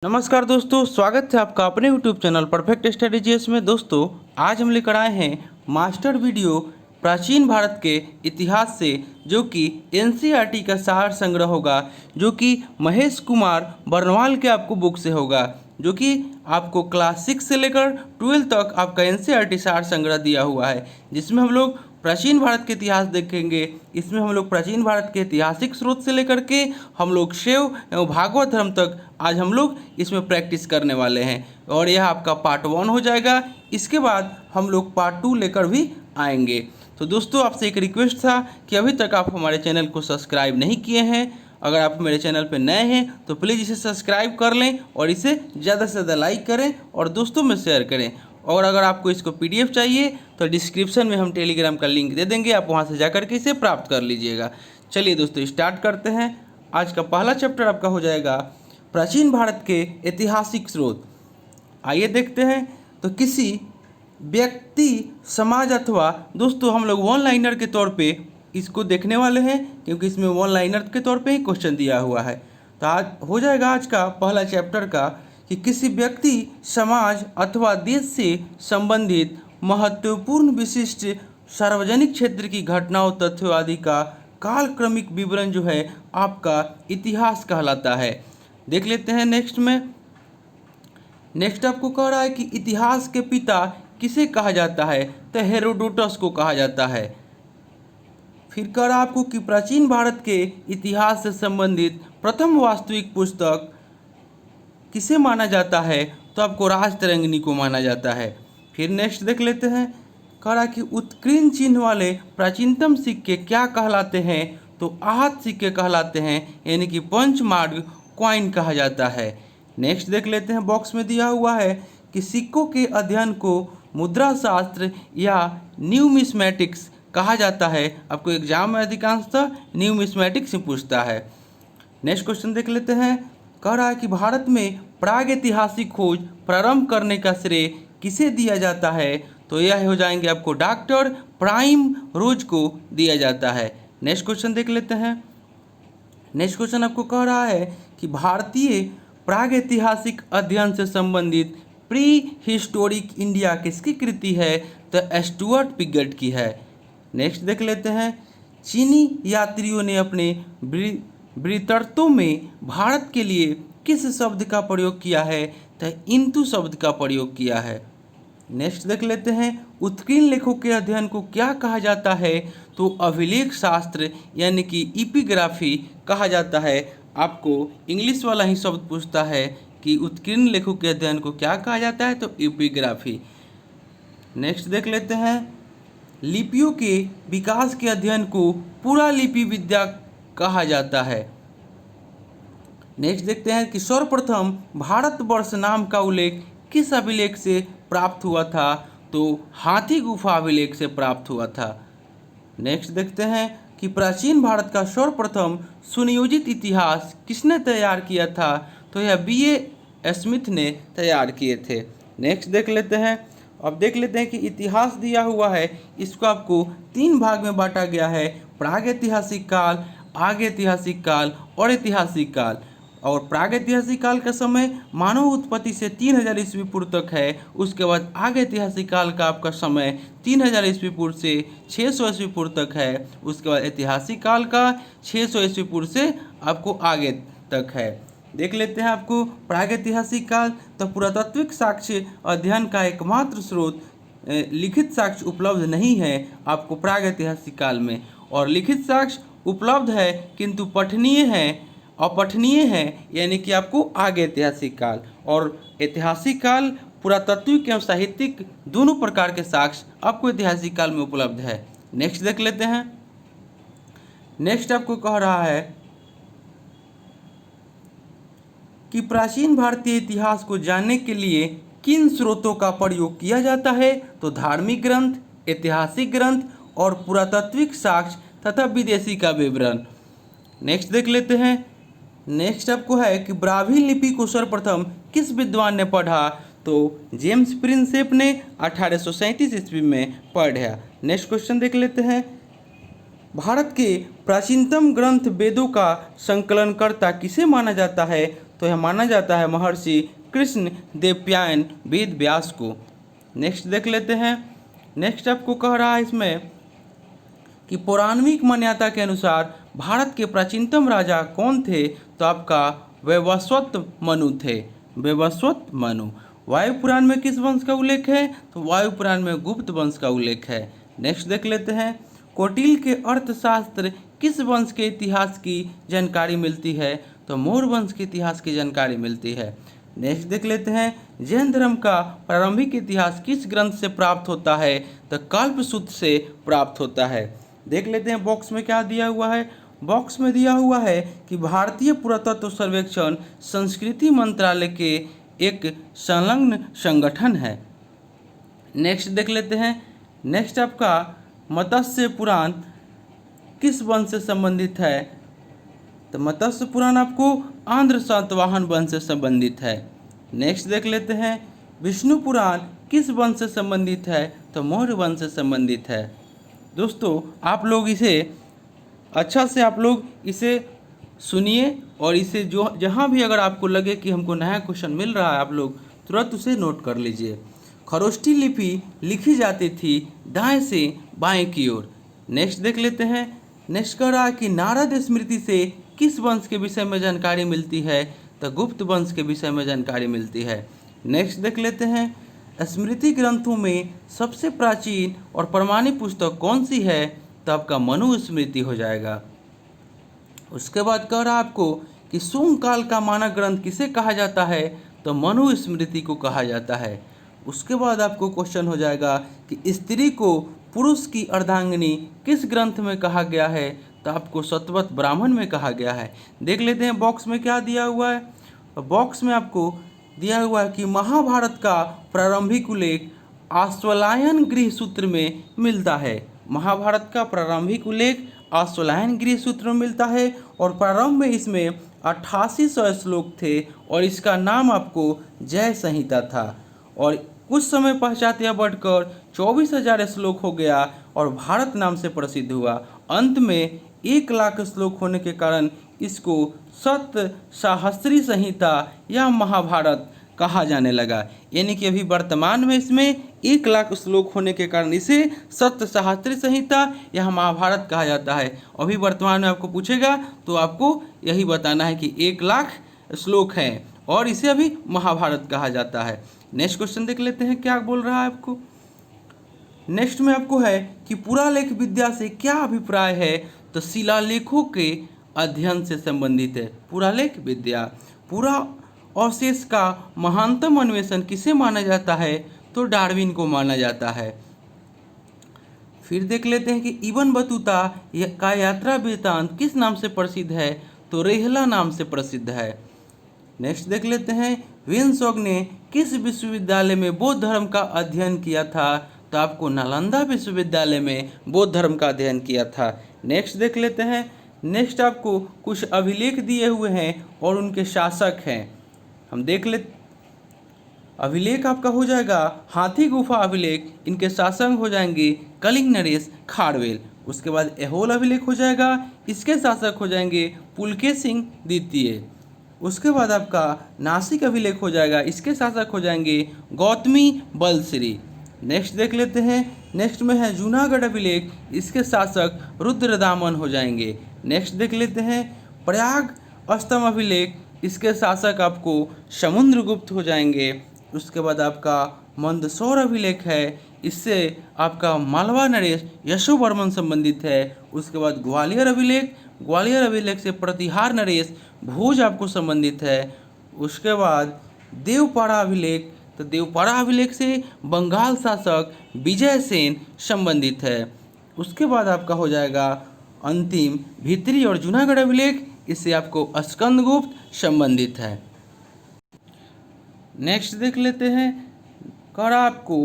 नमस्कार दोस्तों, स्वागत है आपका अपने यूट्यूब चैनल परफेक्ट स्ट्रेटेजीज में। दोस्तों, आज हम लेकर आए हैं मास्टर वीडियो प्राचीन भारत के इतिहास से, जो कि एनसीईआरटी का सार संग्रह होगा, जो कि महेश कुमार बर्नवाल के आपको बुक से होगा, जो कि आपको क्लास 6 से लेकर 12 तक आपका एनसीईआरटी सार संग्रह दिया हुआ है, जिसमें हम लोग प्राचीन भारत के इतिहास देखेंगे। इसमें हम लोग प्राचीन भारत के ऐतिहासिक स्रोत से लेकर के हम लोग शिव एवं भागवत धर्म तक आज हम लोग इसमें प्रैक्टिस करने वाले हैं, और यह आपका पार्ट 1 हो जाएगा। इसके बाद हम लोग पार्ट 2 लेकर भी आएंगे। तो दोस्तों, आपसे एक रिक्वेस्ट था कि अभी तक आप हमारे चैनल को सब्सक्राइब नहीं किए हैं, अगर आप मेरे चैनल पर नए हैं तो प्लीज़ इसे सब्सक्राइब कर लें और इसे ज़्यादा से ज़्यादा लाइक करें और दोस्तों में शेयर करें। और अगर आपको इसको पीडीएफ चाहिए तो डिस्क्रिप्शन में हम टेलीग्राम का लिंक दे देंगे, आप वहां से जाकर के इसे प्राप्त कर लीजिएगा। चलिए दोस्तों, स्टार्ट करते हैं। आज का पहला चैप्टर आपका हो जाएगा प्राचीन भारत के ऐतिहासिक स्रोत। आइए देखते हैं। तो किसी व्यक्ति, समाज अथवा, दोस्तों हम लोग वन लाइनर के तौर पे इसको देखने वाले हैं, क्योंकि इसमें वन लाइनर के तौर पे ही क्वेश्चन दिया हुआ है। तो आज हो जाएगा आज का पहला चैप्टर का कि किसी व्यक्ति, समाज अथवा देश से संबंधित महत्वपूर्ण विशिष्ट सार्वजनिक क्षेत्र की घटनाओं, तथ्यों आदि का कालक्रमिक विवरण जो है आपका इतिहास कहलाता है। देख लेते हैं नेक्स्ट में। नेक्स्ट आपको कह रहा है कि इतिहास के पिता किसे कहा जाता है, तो हेरोडोटस को कहा जाता है। फिर कह रहा है आपको कि प्राचीन भारत के इतिहास से संबंधित प्रथम वास्तविक पुस्तक किसे माना जाता है, तो आपको राजतरंगिणी को माना जाता है। फिर नेक्स्ट देख लेते हैं। कह रहा कि उत्कीर्ण चिन्ह वाले प्राचीनतम सिक्के क्या कहलाते हैं, तो आहत सिक्के कहलाते हैं, यानी कि पंचमार्ग क्वाइन कहा जाता है। नेक्स्ट देख लेते हैं। बॉक्स में दिया हुआ है कि सिक्कों के अध्ययन को मुद्रा शास्त्र या न्यूमिस्मेटिक्स कहा जाता है। आपको एग्जाम में अधिकांशतः न्यूमिस्मेटिक्स से पूछता है। नेक्स्ट क्वेश्चन देख लेते हैं। कह रहा है कि भारत में प्रागैतिहासिक खोज प्रारंभ करने का श्रेय किसे दिया जाता है, तो यह हो जाएंगे आपको डॉक्टर प्राइम रोज को दिया जाता है। नेक्स्ट क्वेश्चन देख लेते हैं। नेक्स्ट क्वेश्चन आपको कह रहा है कि भारतीय प्रागैतिहासिक अध्ययन से संबंधित प्री हिस्टोरिक इंडिया किसकी कृति है, तो स्टुअर्ट पिगट की है। नेक्स्ट देख लेते हैं। चीनी यात्रियों ने अपने वृत्तांतों में भारत के लिए किस शब्द का प्रयोग किया है, तो इंतु शब्द का प्रयोग किया है। नेक्स्ट देख लेते हैं। उत्कीर्ण लेखों के अध्ययन को क्या कहा जाता है, तो अभिलेख शास्त्र यानी कि इपिग्राफी कहा जाता है। आपको इंग्लिश वाला ही शब्द पूछता है कि उत्कीर्ण लेखों के अध्ययन को क्या कहा जाता है, तो इपिग्राफी। नेक्स्ट देख लेते हैं। लिपियों के विकास के अध्ययन को पूरा लिपि विद्या कहा जाता है। नेक्स्ट देखते हैं कि सर्वप्रथम भारतवर्ष नाम का उल्लेख किस अभिलेख से प्राप्त हुआ था, तो हाथी गुफा अभिलेख से प्राप्त हुआ था। नेक्स्ट देखते हैं कि प्राचीन भारत का सर्वप्रथम सुनियोजित इतिहास किसने तैयार किया था, तो यह B.A. स्मिथ ने तैयार किए थे। नेक्स्ट देख लेते हैं। अब देख लेते हैं कि इतिहास दिया हुआ है, इसको आपको 3 भाग में बांटा गया है: प्रागैतिहासिक काल, आगे ऐतिहासिक काल और ऐतिहासिक काल। और प्रागैतिहासिक काल का समय मानव उत्पत्ति से 3000 ईस्वी पूर्व तक है। उसके बाद आगे ऐतिहासिक काल का आपका समय 3000 ईस्वी पूर्व से 600 ईस्वी पूर्व तक है। उसके बाद ऐतिहासिक काल का 600 ईस्वी पूर्व से आपको आगे तक है। देख लेते हैं आपको प्रागैतिहासिक काल। तो पुरातात्विक साक्ष्य अध्ययन का एकमात्र स्रोत लिखित साक्ष्य उपलब्ध नहीं है आपको प्रागैतिहासिक काल में, और लिखित साक्ष्य उपलब्ध है किंतु पठनीय है, अपठनीय है, यानी कि आपको आगे ऐतिहासिक काल। और ऐतिहासिक काल पुरातात्विक एवं साहित्यिक दोनों प्रकार के साक्ष्य आपको ऐतिहासिक काल में उपलब्ध है। नेक्स्ट देख लेते हैं। नेक्स्ट आपको कह रहा है कि प्राचीन भारतीय इतिहास को जानने के लिए किन स्रोतों का प्रयोग किया जाता है, तो धार्मिक ग्रंथ, ऐतिहासिक ग्रंथ और पुरातात्विक साक्ष्य तथा विदेशी का विवरण। नेक्स्ट देख लेते हैं। नेक्स्ट आपको है कि ब्राह्मी लिपि को सर्वप्रथम किस विद्वान ने पढ़ा, तो जेम्स प्रिंसेप ने 1837 ईस्वी में पढ़ा। नेक्स्ट क्वेश्चन देख लेते हैं। भारत के प्राचीनतम ग्रंथ वेदों का संकलनकर्ता किसे माना जाता है, तो यह माना जाता है महर्षि कृष्ण देवप्यायन वेद व्यास को। नेक्स्ट देख लेते हैं। नेक्स्ट आपको कह रहा है इसमें कि पौराणिक मान्यता के अनुसार भारत के प्राचीनतम राजा कौन थे, तो आपका वैवस्वत मनु थे। वैवस्वत मनु। वायु पुराण में किस वंश का उल्लेख है, तो वायु पुराण में गुप्त वंश का उल्लेख है। नेक्स्ट देख लेते हैं। कौटिल्य के अर्थशास्त्र किस वंश के इतिहास की जानकारी मिलती है, तो मौर्य वंश के इतिहास की जानकारी मिलती है। नेक्स्ट देख लेते हैं। जैन धर्म का प्रारंभिक इतिहास किस ग्रंथ से प्राप्त होता है, तो कल्पसूत्र से प्राप्त होता है। देख लेते हैं बॉक्स में क्या दिया हुआ है। बॉक्स में दिया हुआ है कि भारतीय पुरातत्व सर्वेक्षण संस्कृति मंत्रालय के एक संलग्न संगठन है। नेक्स्ट देख लेते हैं। नेक्स्ट आपका मत्स्य पुराण किस वंश से संबंधित है, तो मत्स्य पुराण आपको आंध्र सातवाहन वंश से संबंधित है। नेक्स्ट देख लेते हैं। विष्णु पुराण किस वंश से संबंधित है, तो मौर्य वंश से संबंधित है। दोस्तों आप लोग इसे अच्छा से आप लोग इसे सुनिए और इसे जो जहाँ भी अगर आपको लगे कि हमको नया क्वेश्चन मिल रहा है, आप लोग तुरंत उसे नोट कर लीजिए। खरोष्ठी लिपि लिखी जाती थी दाएं से बाएं की ओर। नेक्स्ट देख लेते हैं। नेक्स्ट कह रहा है कि नारद स्मृति से किस वंश के विषय में जानकारी मिलती है, तो गुप्त वंश के विषय में जानकारी मिलती है। नेक्स्ट देख लेते हैं। स्मृति ग्रंथों में सबसे प्राचीन और प्रमाणिक पुस्तक कौन सी है, तो आपका मनु स्मृति हो जाएगा। उसके बाद कह रहा है आपको कि शुंग काल का मानक ग्रंथ किसे कहा जाता है, तो मनु स्मृति को कहा जाता है। उसके बाद आपको क्वेश्चन हो जाएगा कि स्त्री को पुरुष की अर्धांगिनी किस ग्रंथ में कहा गया है, तो आपको सतवत ब्राह्मण में कहा गया है। देख लेते हैं बॉक्स में क्या दिया हुआ है। बॉक्स में आपको दिया हुआ है कि महाभारत का प्रारंभिक उल्लेख आश्वलायन गृह सूत्र में मिलता है। महाभारत का प्रारंभिक उल्लेख आश्वलायन गृह सूत्र में मिलता है और प्रारंभ में इसमें 8800 श्लोक थे और इसका नाम आपको जय संहिता था। और कुछ समय पश्चात यह बढ़कर 24,000 श्लोक हो गया और भारत नाम से प्रसिद्ध हुआ। अंत में 1 लाख श्लोक होने के कारण इसको सप्तसाहस्री संहिता या महाभारत कहा जाने लगा। यानी कि अभी वर्तमान में इसमें 1 लाख श्लोक होने के कारण इसे सप्तसाहस्री संहिता या महाभारत कहा जाता है। अभी वर्तमान में आपको पूछेगा तो आपको यही बताना है कि 1 लाख श्लोक हैं और इसे अभी महाभारत कहा जाता है। नेक्स्ट क्वेश्चन देख लेते हैं क्या बोल रहा है आपको। नेक्स्ट में आपको है कि पुरालेख विद्या से क्या अभिप्राय है, तो शिलालेखों के अध्ययन से संबंधित है। पुरालेख विद्या। पूरा अवशेष का महानतम अन्वेषण किसे माना जाता है, तो डार्विन को माना जाता है। फिर देख लेते हैं कि इब्न बतूता का यात्रा वृत्तांत किस नाम से प्रसिद्ध है, तो रेहला नाम से प्रसिद्ध है। नेक्स्ट देख लेते हैं वेनसोग ने किस विश्वविद्यालय में बौद्ध धर्म का अध्ययन किया था, तो आपको नालंदा विश्वविद्यालय में बौद्ध धर्म का अध्ययन किया था। नेक्स्ट देख लेते हैं। नेक्स्ट आपको कुछ अभिलेख दिए हुए हैं और उनके शासक हैं, हम देख ले। अभिलेख आपका हो जाएगा हाथी गुफा अभिलेख, इनके शासक हो जाएंगे कलिंग नरेश खारवेल। उसके बाद ऐहोल अभिलेख हो जाएगा, इसके शासक हो जाएंगे पुलकेशिन सिंह द्वितीय। उसके बाद आपका नासिक अभिलेख हो जाएगा, इसके शासक हो जाएंगे गौतमी बलश्री। नेक्स्ट देख लेते हैं। नेक्स्ट में है जूनागढ़ अभिलेख, इसके शासक रुद्रदामन हो जाएंगे। नेक्स्ट देख लेते हैं प्रयाग अस्तम अभिलेख, इसके शासक आपको समुद्रगुप्त हो जाएंगे। उसके बाद आपका मंदसौर अभिलेख है, इससे आपका मालवा नरेश यशोवर्मन संबंधित है। उसके बाद ग्वालियर अभिलेख, ग्वालियर अभिलेख से प्रतिहार नरेश भोज आपको संबंधित है। उसके बाद देवपाड़ा अभिलेख, तो देवपाड़ा अभिलेख से बंगाल शासक विजय सेन संबंधित है। उसके बाद आपका हो जाएगा अंतिम भित्री और जूनागढ़ अभिलेख, इससे आपको स्कंदगुप्त संबंधित है। नेक्स्ट देख लेते हैं कर आपको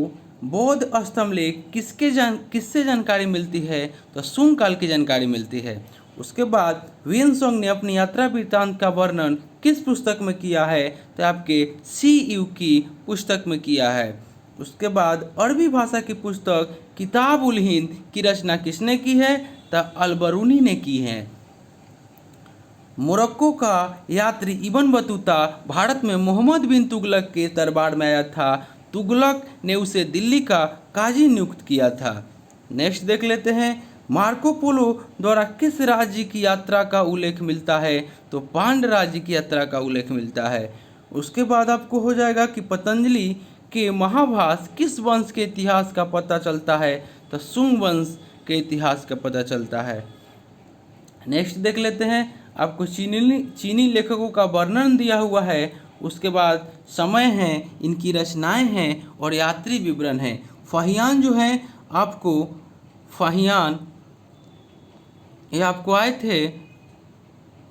बौद्ध स्तंभलेख किससे जानकारी मिलती है, तो शुंग काल की जानकारी मिलती है। उसके बाद वेनसोंग ने अपनी यात्रा वृत्तांत का वर्णन किस पुस्तक में किया है, तो आपके CU की पुस्तक में किया है। उसके बाद अरबी भाषा की पुस्तक किताब उल हिंद की रचना किसने की है, तो अलबरूनी ने की है। मोरक्को का यात्री इब्न बतूता भारत में मोहम्मद बिन तुगलक के दरबार में आया था। तुगलक ने उसे दिल्ली का काजी नियुक्त किया था। नेक्स्ट देख लेते हैं, मार्को पोलो द्वारा किस राज्य की यात्रा का उल्लेख मिलता है? तो पांड्य राज्य की यात्रा का उल्लेख मिलता है। उसके बाद आपको हो जाएगा कि पतंजलि के महाभाष्य किस वंश के इतिहास का पता चलता है? तो शुंग वंश के इतिहास का पता चलता है। नेक्स्ट देख लेते हैं, आपको चीनी लेखकों का वर्णन दिया हुआ है। उसके बाद समय है, इनकी रचनाएं हैं और यात्री विवरण है। फाहियान जो है आपको फाहियान ये आपको आए थे।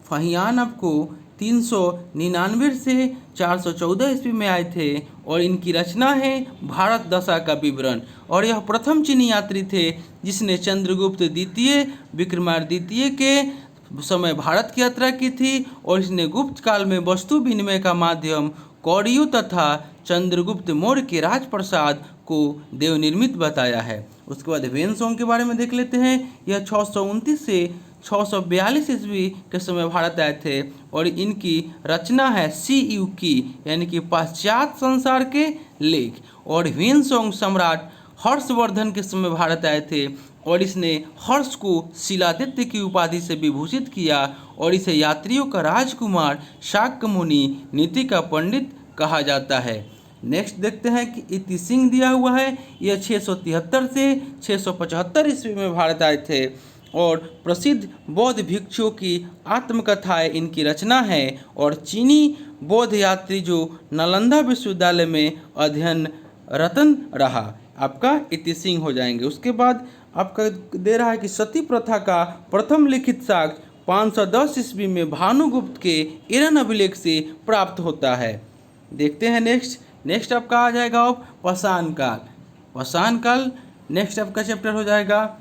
फाहियान आपको 399 से 414 ईस्वी में आए थे और इनकी रचना है भारत दशा का विवरण। और यह प्रथम चीनी यात्री थे जिसने चंद्रगुप्त द्वितीय विक्रमादित्य द्वितीय के समय भारत की यात्रा की थी और इसने गुप्त काल में वस्तु विनिमय का माध्यम कौड़ियों तथा चंद्रगुप्त मौर्य के राजप्रसाद को देवनिर्मित बताया है। उसके बाद वेनसोंग के बारे में देख लेते हैं। यह 629 से 642 ईस्वी के समय भारत आए थे और इनकी रचना है CU की यानी कि पाश्चात्य संसार के लेख। और वेनसोंग सम्राट हर्षवर्धन के समय भारत आए थे और इसने हर्ष को शिलादित्य की उपाधि से विभूषित किया और इसे यात्रियों का राजकुमार, शाक्य मुनि, नीति का पंडित कहा जाता है। नेक्स्ट देखते हैं कि इति सिंह दिया हुआ है। यह 673 से 675 ईस्वी में भारत आए थे और प्रसिद्ध बौद्ध भिक्षुओं की आत्मकथाएं इनकी रचना है। और चीनी बौद्ध यात्री जो नालंदा विश्वविद्यालय में अध्ययन रतन रहा, आपका इति सिंह हो जाएंगे। उसके बाद आपका दे रहा है कि सती प्रथा का प्रथम लिखित साक्ष्य 510 ईस्वी में भानुगुप्त के एरन अभिलेख से प्राप्त होता है। देखते हैं नेक्स्ट आपका आ जाएगा अब पाषाण काल। पाषाण काल नेक्स्ट आपका चैप्टर हो जाएगा।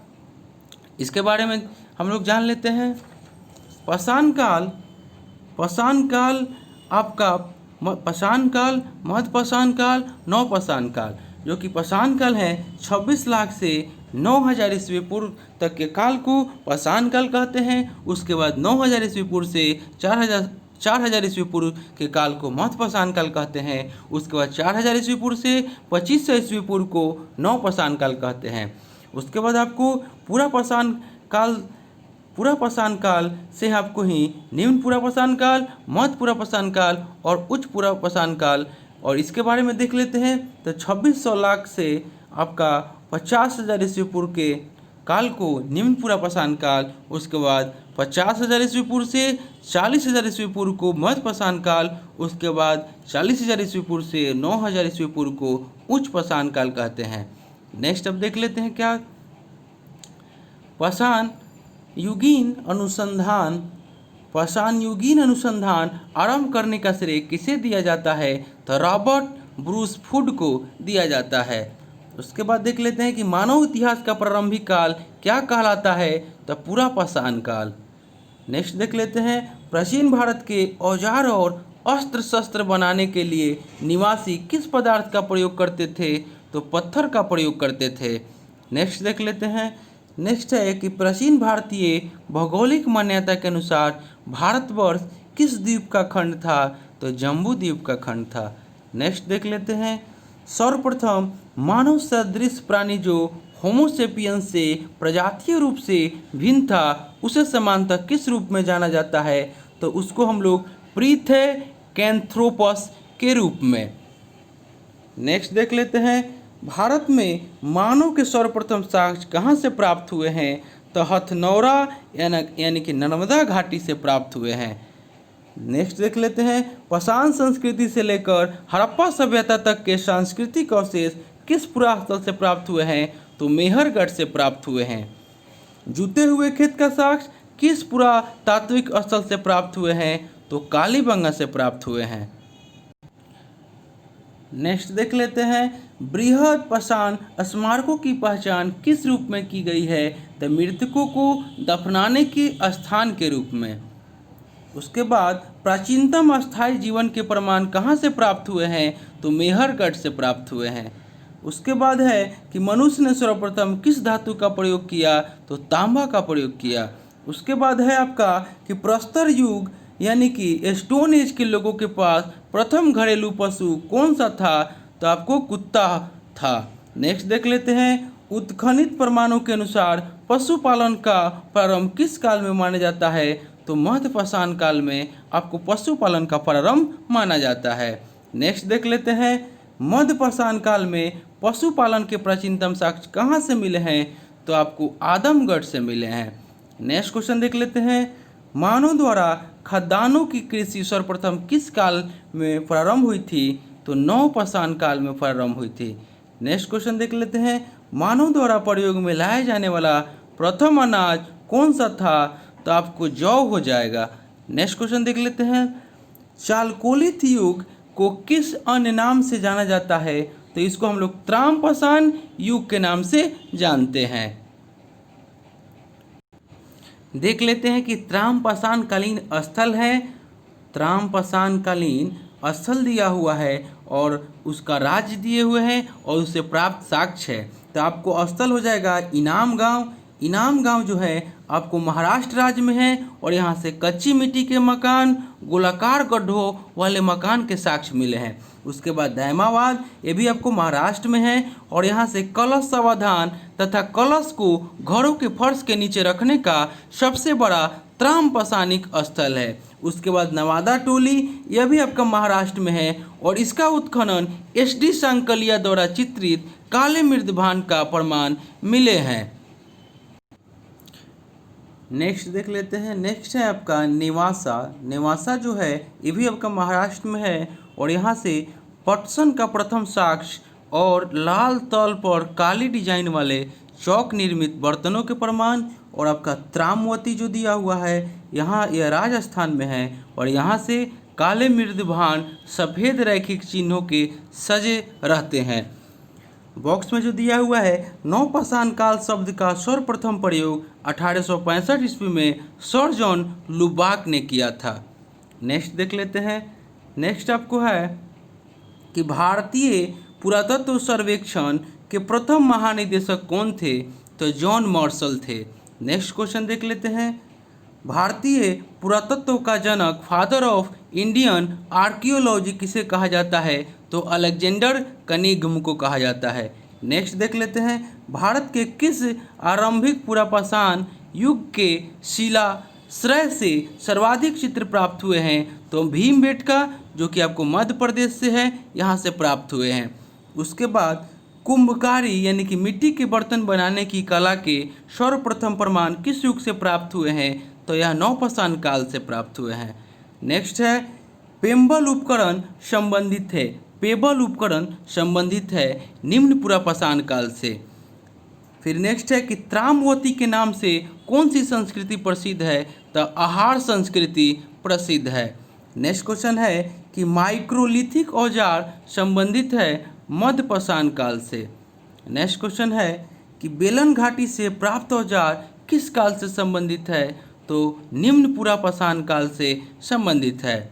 इसके बारे में हम लोग जान लेते हैं। पाषाण काल आपका पाषाण काल, मध्य पाषाण काल, नवपाषाण काल, जो कि पाषाण काल है 26 लाख से 9000 ईस्वी पूर्व तक के काल को पाषाण काल कहते हैं। उसके बाद 9000 ईस्वी पूर्व से 4000 ईस्वी पूर्व के काल को मध्य पाषाण काल कहते हैं। उसके बाद 4000 ईस्वी पूर्व से 2500 ईस्वी पूर्व को नवपाषाण काल कहते हैं। उसके बाद आपको पूरा पाषाण काल से आपको ही निम्न पूरा पाषाण काल, मध्य पूरा पाषाण काल और उच्च पूरा पाषाण काल, और इसके बारे में देख लेते हैं। तो 2600 लाख से आपका 50,000 ईस्वी पूर्व के काल को निम्न पूरा पाषाण काल, उसके बाद 50,000 ईस्वी पूर्व से 40,000 ईस्वी पूर्व को मध्य पाषाण काल, उसके बाद 40,000 ईस्वी पूर्व से 9000 ईस्वी पूर्व को उच्च पाषाण काल कहते हैं। नेक्स्ट अब देख लेते हैं क्या पाषाण युगीन अनुसंधान आरंभ करने का श्रेय किसे दिया जाता है? तो रॉबर्ट ब्रूस फूड को दिया जाता है। उसके बाद देख लेते हैं कि मानव इतिहास का प्रारंभिक काल क्या कहलाता है? तो पूरा पाषाण काल। नेक्स्ट देख लेते हैं प्राचीन भारत के औजार और अस्त्र शस्त्र बनाने के लिए निवासी किस पदार्थ का प्रयोग करते थे? तो पत्थर का प्रयोग करते थे। नेक्स्ट देख लेते हैं। नेक्स्ट है कि प्राचीन भारतीय भौगोलिक मान्यता के अनुसार भारतवर्ष किस द्वीप का खंड था? तो जम्बू द्वीप का खंड था। नेक्स्ट देख लेते हैं सर्वप्रथम मानव सदृश प्राणी जो होमोसेपियंस से प्रजातीय रूप से भिन्न था उसे समानतः किस रूप में जाना जाता है? तो उसको हम लोग पिथेकैंथ्रोपस के रूप में। नेक्स्ट देख लेते हैं भारत में मानव के सर्वप्रथम साक्ष्य कहाँ से प्राप्त हुए हैं? तो हथनौरा यानी कि नर्मदा घाटी से प्राप्त हुए हैं। नेक्स्ट देख लेते हैं पाषाण संस्कृति से लेकर हड़प्पा सभ्यता तक के सांस्कृतिक अवशेष किस पुरास्थल से प्राप्त हुए हैं? तो मेहरगढ़ से प्राप्त हुए हैं। जूते हुए खेत का साक्ष्य किस पुरातात्विक स्थल से प्राप्त हुए हैं? तो कालीबंगा से प्राप्त हुए हैं। नेक्स्ट देख लेते हैं बृहद पाषाण स्मारकों की पहचान किस रूप में की गई है? तो मृतकों को दफनाने के स्थान के रूप में। उसके बाद प्राचीनतम अस्थायी जीवन के प्रमाण कहाँ से प्राप्त हुए हैं? तो मेहरगढ़ से प्राप्त हुए हैं। उसके बाद है कि मनुष्य ने सर्वप्रथम किस धातु का प्रयोग किया? तो तांबा का प्रयोग किया। उसके बाद है आपका कि प्रस्तर युग यानी कि स्टोन एज के लोगों के पास प्रथम घरेलू पशु कौन सा था, तो आपको कुत्ता था। नेक्स्ट देख लेते हैं, उत्खनित प्रमाणों के अनुसार पशुपालन का प्रारंभ किस काल में माना जाता है, तो मध्यपाषाण काल में आपको पशुपालन का प्रारंभ माना जाता है। नेक्स्ट देख लेते हैं, मध्यपाषाण काल में पशुपालन के प्राचीनतम साक्ष्य कहाँ से मिले हैं, तो आपको आदमगढ़ से मिले हैं। नेक्स्ट क्वेश्चन देख लेते हैं, मानव द्वारा खाद्यान्नों की कृषि सर्वप्रथम किस काल में प्रारंभ हुई थी, तो नवपाषाण काल में प्रारंभ हुई थी। नेक्स्ट क्वेश्चन देख लेते हैं, मानव द्वारा प्रयोग में लाया जाने वाला प्रथम अनाज कौन सा था, तो आपको जौ हो जाएगा। नेक्स्ट क्वेश्चन देख लेते हैं, चालकोलिथ युग को किस अन्य नाम से जाना जाता है, तो इसको हम लोग त्रामपाषाण युग के नाम से जानते हैं। देख लेते हैं कि त्रामपाषाण कालीन स्थल है, त्रामपाषाण कालीन स्थल दिया हुआ है और उसका राज्य दिए हुए हैं और उससे प्राप्त साक्ष्य है, तो आपको स्थल हो जाएगा इनाम गांव। इनाम गांव जो है आपको महाराष्ट्र राज्य में है और यहाँ से कच्ची मिट्टी के मकान, गोलाकार गड्ढों वाले मकान के साक्ष्य मिले हैं। उसके बाद दैमाबाद, ये भी आपको महाराष्ट्र में है और यहाँ से कलश समाधान तथा कलश को घरों के फर्श के नीचे रखने का सबसे बड़ा त्रामपाषाणिक स्थल है। उसके बाद नवादा टोली, यह भी आपका महाराष्ट्र में है और इसका उत्खनन SD सांकलिया द्वारा चित्रित काले मृदभान का प्रमाण मिले हैं। नेक्स्ट देख लेते हैं, नेक्स्ट है आपका नेवासा। नेवासा जो है ये भी आपका महाराष्ट्र में है और यहाँ से पटसन का प्रथम साक्ष्य और लाल तल पर काली डिजाइन वाले चौक निर्मित बर्तनों के प्रमाण और आपका त्रामवती जो दिया हुआ है यहाँ यह राजस्थान में है और यहाँ से काले मृदभान सफ़ेद रैखिक चिन्हों के सजे रहते हैं। बॉक्स में जो दिया हुआ है, नवपाषाण काल शब्द का सर्वप्रथम प्रयोग 1865 ईस्वी में सर जॉन लुबाक ने किया था। नेक्स्ट देख लेते हैं, नेक्स्ट आपको है कि भारतीय पुरातत्व सर्वेक्षण के प्रथम महानिदेशक कौन थे, तो जॉन मार्शल थे। नेक्स्ट क्वेश्चन देख लेते हैं, भारतीय पुरातत्व का जनक फादर ऑफ इंडियन आर्कियोलॉजी किसे कहा जाता है, तो अलेक्जेंडर कनिघम को कहा जाता है। नेक्स्ट देख लेते हैं, भारत के किस आरंभिक पुरापाषाण युग के शिलाश्रय से सर्वाधिक चित्र प्राप्त हुए हैं, तो भीमबेटका जो कि आपको मध्य प्रदेश से है यहाँ से प्राप्त हुए हैं। उसके बाद कुंभकारी यानी कि मिट्टी के बर्तन बनाने की कला के सर्वप्रथम प्रमाण किस युग से प्राप्त हुए हैं, तो यह नवपाषाण काल से प्राप्त हुए हैं। नेक्स्ट है पेम्बल उपकरण संबंधित है, पेबल उपकरण संबंधित है निम्न पुरापाषाण काल से। फिर नेक्स्ट है कि त्रामवती के नाम से कौन सी संस्कृति प्रसिद्ध है, तो आहार संस्कृति प्रसिद्ध है। नेक्स्ट क्वेश्चन है कि माइक्रोलिथिक औजार संबंधित है मध्यपाषाण काल से। नेक्स्ट क्वेश्चन है कि बेलन घाटी से प्राप्त औजार किस काल से संबंधित है, तो निम्न पुरापाषाण काल से संबंधित है।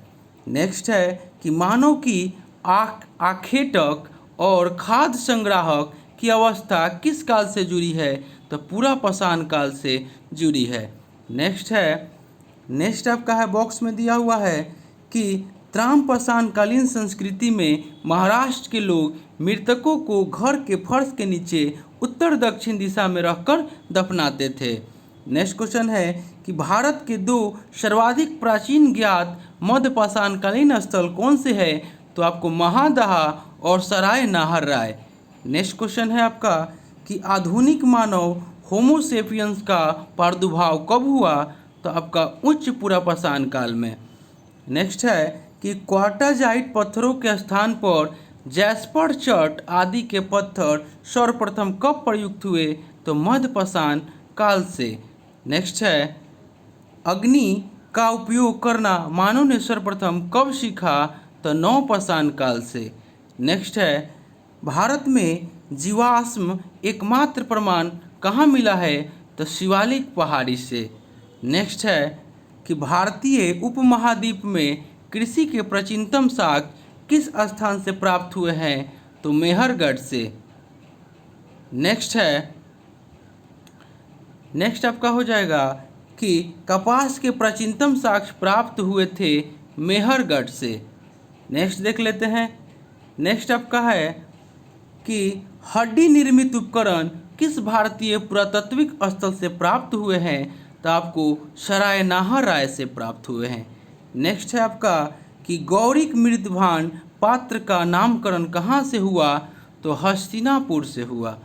नेक्स्ट है कि मानव की आखेटक और खाद्य संग्राहक की अवस्था किस काल से जुड़ी है, तो पुरापाषाण काल से जुड़ी है। नेक्स्ट है, नेक्स्ट आपका है बॉक्स में दिया हुआ है कि त्रामपाषाण कालीन संस्कृति में महाराष्ट्र के लोग मृतकों को घर के फर्श के नीचे उत्तर दक्षिण दिशा में रखकर दफनाते थे। नेक्स्ट क्वेश्चन है कि भारत के दो सर्वाधिक प्राचीन ज्ञात मध्यपाषाण कालीन स्थल कौन से है, तो आपको महादहा और सराय नाहर राय। नेक्स्ट क्वेश्चन है आपका कि आधुनिक मानव होमोसेपियंस का प्रादुर्भाव कब हुआ, तो आपका उच्च पुरापाषाण काल में। नेक्स्ट है कि क्वार्टाजाइट पत्थरों के स्थान पर जैस्पर चट आदि के पत्थर सर्वप्रथम कब प्रयुक्त हुए, तो मध्यपाषाण काल से। नेक्स्ट है अग्नि का उपयोग करना मानव ने सर्वप्रथम कब सीखा, तो नवपाषाण काल से। नेक्स्ट है भारत में जीवाश्म एकमात्र प्रमाण कहाँ मिला है, तो शिवालिक पहाड़ी से। नेक्स्ट है कि भारतीय उपमहाद्वीप में कृषि के प्राचीनतम साक्ष्य किस स्थान से प्राप्त हुए हैं, तो मेहरगढ़ से। नेक्स्ट है, नेक्स्ट आपका हो जाएगा कि कपास के प्राचीनतम साक्ष्य प्राप्त हुए थे मेहरगढ़ से। नेक्स्ट देख लेते हैं। नेक्स्ट आपका है कि हड्डी निर्मित उपकरण किस भारतीय पुरातात्विक स्थल से प्राप्त हुए हैं, तो आपको सरायनाहा राय से प्राप्त हुए हैं। नेक्स्ट है आपका कि गौरिक मृदभांड पात्र का नामकरण कहाँ से हुआ, तो हस्तिनापुर से हुआ।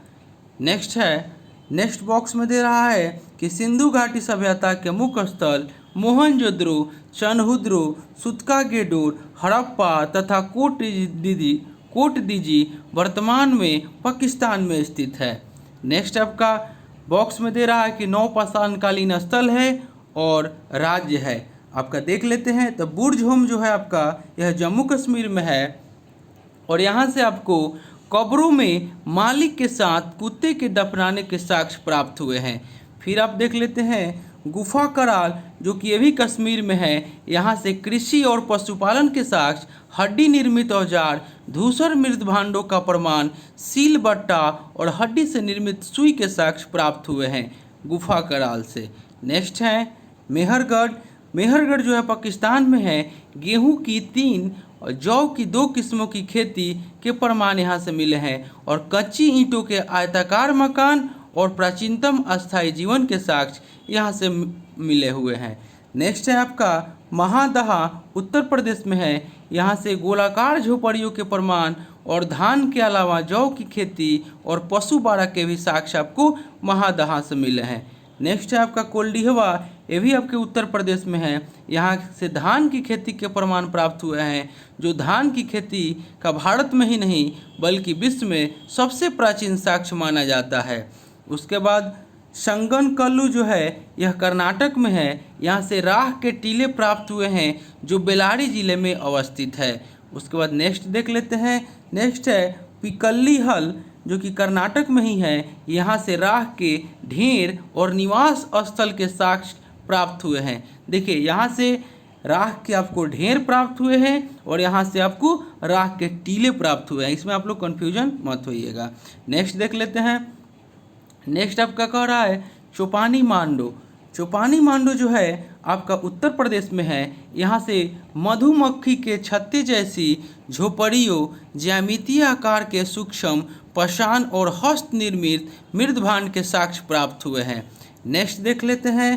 नेक्स्ट है, नेक्स्ट बॉक्स में दे रहा है कि सिंधु घाटी सभ्यता के मुख्य स्थल मोहनजोदड़ो, चनहुद्रो, सुत्का-गेडोर, हड़प्पा तथा कोटदीजी वर्तमान में पाकिस्तान में स्थित है। नेक्स्ट आपका बॉक्स में दे रहा है कि नौपाषाणकालीन स्थल है और राज्य है। आपका देख लेते हैं। तो बुर्ज होम जो है आपका यह जम्मू कश्मीर में है और यहाँ से आपको कब्रों में मालिक के साथ कुत्ते के दफनाने के साक्ष्य प्राप्त हुए हैं। फिर आप देख लेते हैं गुफा कराल जो कि ये भी कश्मीर में है। यहाँ से कृषि और पशुपालन के साक्ष्य, हड्डी निर्मित औजार, धूसर मृदभांडों का प्रमाण, सील बट्टा और हड्डी से निर्मित सुई के साक्ष्य प्राप्त हुए हैं गुफा कराल से। नेक्स्ट है मेहरगढ़। मेहरगढ़ जो है पाकिस्तान में है। गेहूं की 3 और जौ की 2 किस्मों की खेती के प्रमाण यहाँ से मिले हैं और कच्ची ईंटों के आयताकार मकान और प्राचीनतम अस्थायी जीवन के साक्ष्य यहाँ से मिले हुए हैं। नेक्स्ट है आपका महादहा उत्तर प्रदेश में है। यहाँ से गोलाकार झोपड़ियों के प्रमाण और धान के अलावा जौ की खेती और पशु बाड़ा के भी साक्ष्य आपको महादहा से मिले हैं। नेक्स्ट है आपका कोल्डिहवा, ये भी आपके उत्तर प्रदेश में है। यहाँ से धान की खेती के प्रमाण प्राप्त हुए हैं जो धान की खेती का भारत में ही नहीं बल्कि विश्व में सबसे प्राचीन साक्ष्य माना जाता है। उसके बाद संगनकल्लू जो है यह कर्नाटक में है। यहाँ से राख के टीले प्राप्त हुए हैं जो बेलारी जिले में अवस्थित है। उसके बाद नेक्स्ट देख लेते हैं। नेक्स्ट है पिकल्ली हल जो कि कर्नाटक में ही है। यहाँ से राख के ढेर और निवास स्थल के साक्ष्य प्राप्त हुए हैं। देखिए यहाँ से राख के आपको ढेर प्राप्त हुए हैं और यहाँ से आपको राख के टीले प्राप्त हुए हैं। इसमें आप लोग कन्फ्यूजन मत होइएगा। नेक्स्ट देख लेते हैं। नेक्स्ट आपका कह रहा है चौपानी मांडो। चौपानी मांडो जो है आपका उत्तर प्रदेश में है। यहाँ से मधुमक्खी के छत्ते जैसी झोपड़ियों, ज्यामितीय आकार के सूक्ष्म पाषाण और हस्त निर्मित मृदभांड के साक्ष्य प्राप्त हुए हैं। नेक्स्ट देख लेते हैं।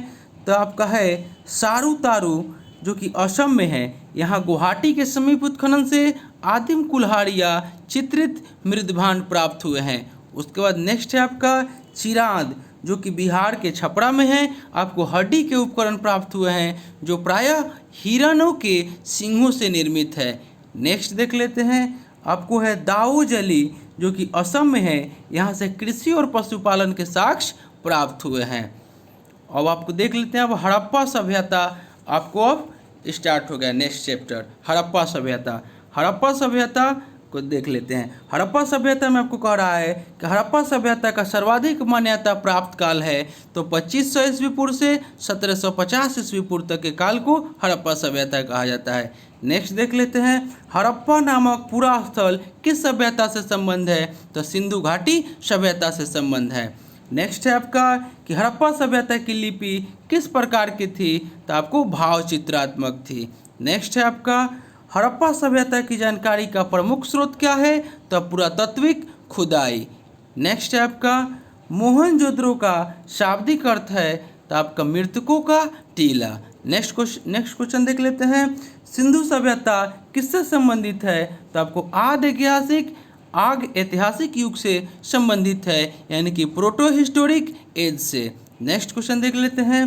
तो आपका है सारू तारू जो कि असम में है। यहाँ गुवाहाटी के समीप उत्खनन से आदिम कुल्हाड़ियाँ चित्रित मृदभांड प्राप्त हुए हैं। उसके बाद नेक्स्ट है आपका चिरांद जो कि बिहार के छपरा में है। आपको हड्डी के उपकरण प्राप्त हुए हैं जो प्रायः हिरणों के सींगों से निर्मित है। नेक्स्ट देख लेते हैं। आपको है दाऊजली जो कि असम में है। यहाँ से कृषि और पशुपालन के साक्ष्य प्राप्त हुए हैं। अब आपको देख लेते हैं। अब हड़प्पा सभ्यता आपको अब स्टार्ट हो गया। नेक्स्ट चैप्टर हड़प्पा सभ्यता। हड़प्पा सभ्यता को देख लेते हैं। हड़प्पा सभ्यता में आपको कह रहा है कि हड़प्पा सभ्यता का सर्वाधिक मान्यता प्राप्त काल है तो 2500 ईस्वी पूर्व से 1750 ईस्वी पूर्व तक के काल को हड़प्पा सभ्यता कहा जाता है। नेक्स्ट देख लेते हैं। हड़प्पा नामक पूरा स्थल किस सभ्यता से संबंध है, तो सिंधु घाटी सभ्यता से संबंध है। नेक्स्ट है आपका कि हड़प्पा सभ्यता की लिपि किस प्रकार की थी, तो आपको भाव चित्रात्मक थी। नेक्स्ट है आपका हड़प्पा सभ्यता की जानकारी का प्रमुख स्रोत क्या है, तो पुरातात्विक खुदाई। नेक्स्ट है आपका मोहनजोदड़ो का शाब्दिक अर्थ है, तो आपका मृतकों का टीला। नेक्स्ट क्वेश्चन देख लेते हैं। सिंधु सभ्यता किससे संबंधित है, तो आपको आग ऐतिहासिक युग से संबंधित है यानी कि प्रोटो हिस्टोरिक एज से। नेक्स्ट क्वेश्चन देख लेते हैं।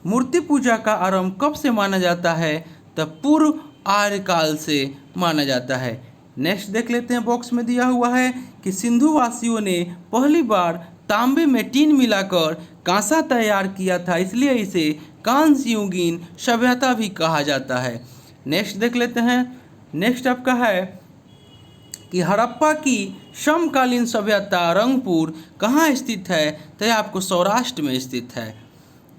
मूर्ति पूजा का आरंभ कब से माना जाता है, तो पूर्व आर्य काल से माना जाता है। नेक्स्ट देख लेते हैं। बॉक्स में दिया हुआ है कि सिंधु वासियों ने पहली बार तांबे में टीन मिलाकर कांसा तैयार किया था, इसलिए इसे कांस्य युगीन सभ्यता भी कहा जाता है। नेक्स्ट देख लेते हैं। नेक्स्ट आपका है कि हड़प्पा की समकालीन सभ्यता रंगपुर कहाँ स्थित है, तो यह आपको सौराष्ट्र में स्थित है।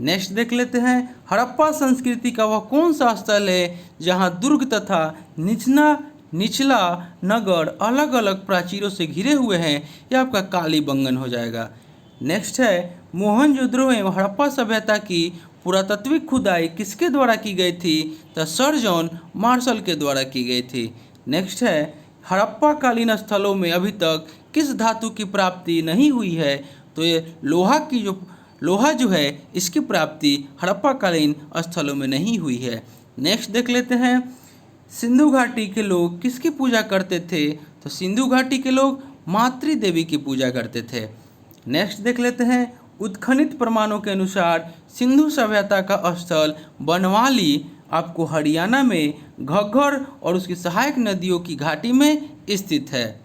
नेक्स्ट देख लेते हैं। हड़प्पा संस्कृति का वह कौन सा स्थल है जहाँ दुर्ग तथा निचला नगर अलग अलग प्राचीरों से घिरे हुए हैं, यह आपका कालीबंगन हो जाएगा। नेक्स्ट है मोहनजोदड़ो एवं हड़प्पा सभ्यता की पुरातात्विक खुदाई किसके द्वारा की गई थी? तो सर जॉन मार्शल के द्वारा की गई थी। नेक्स्ट है हड़प्पा कालीन स्थलों में अभी तक किस धातु की प्राप्ति नहीं हुई है? तो ये लोहा जो है इसकी प्राप्ति हड़प्पा कालीन स्थलों में नहीं हुई है। नेक्स्ट देख लेते हैं सिंधु घाटी के लोग किसकी पूजा करते थे? तो सिंधु घाटी के लोग मातृ देवी की पूजा करते थे। नेक्स्ट देख लेते हैं उत्खनित प्रमाणों के अनुसार सिंधु सभ्यता का स्थल बनवाली आपको हरियाणा में घग्गर और उसकी सहायक नदियों की घाटी में स्थित है।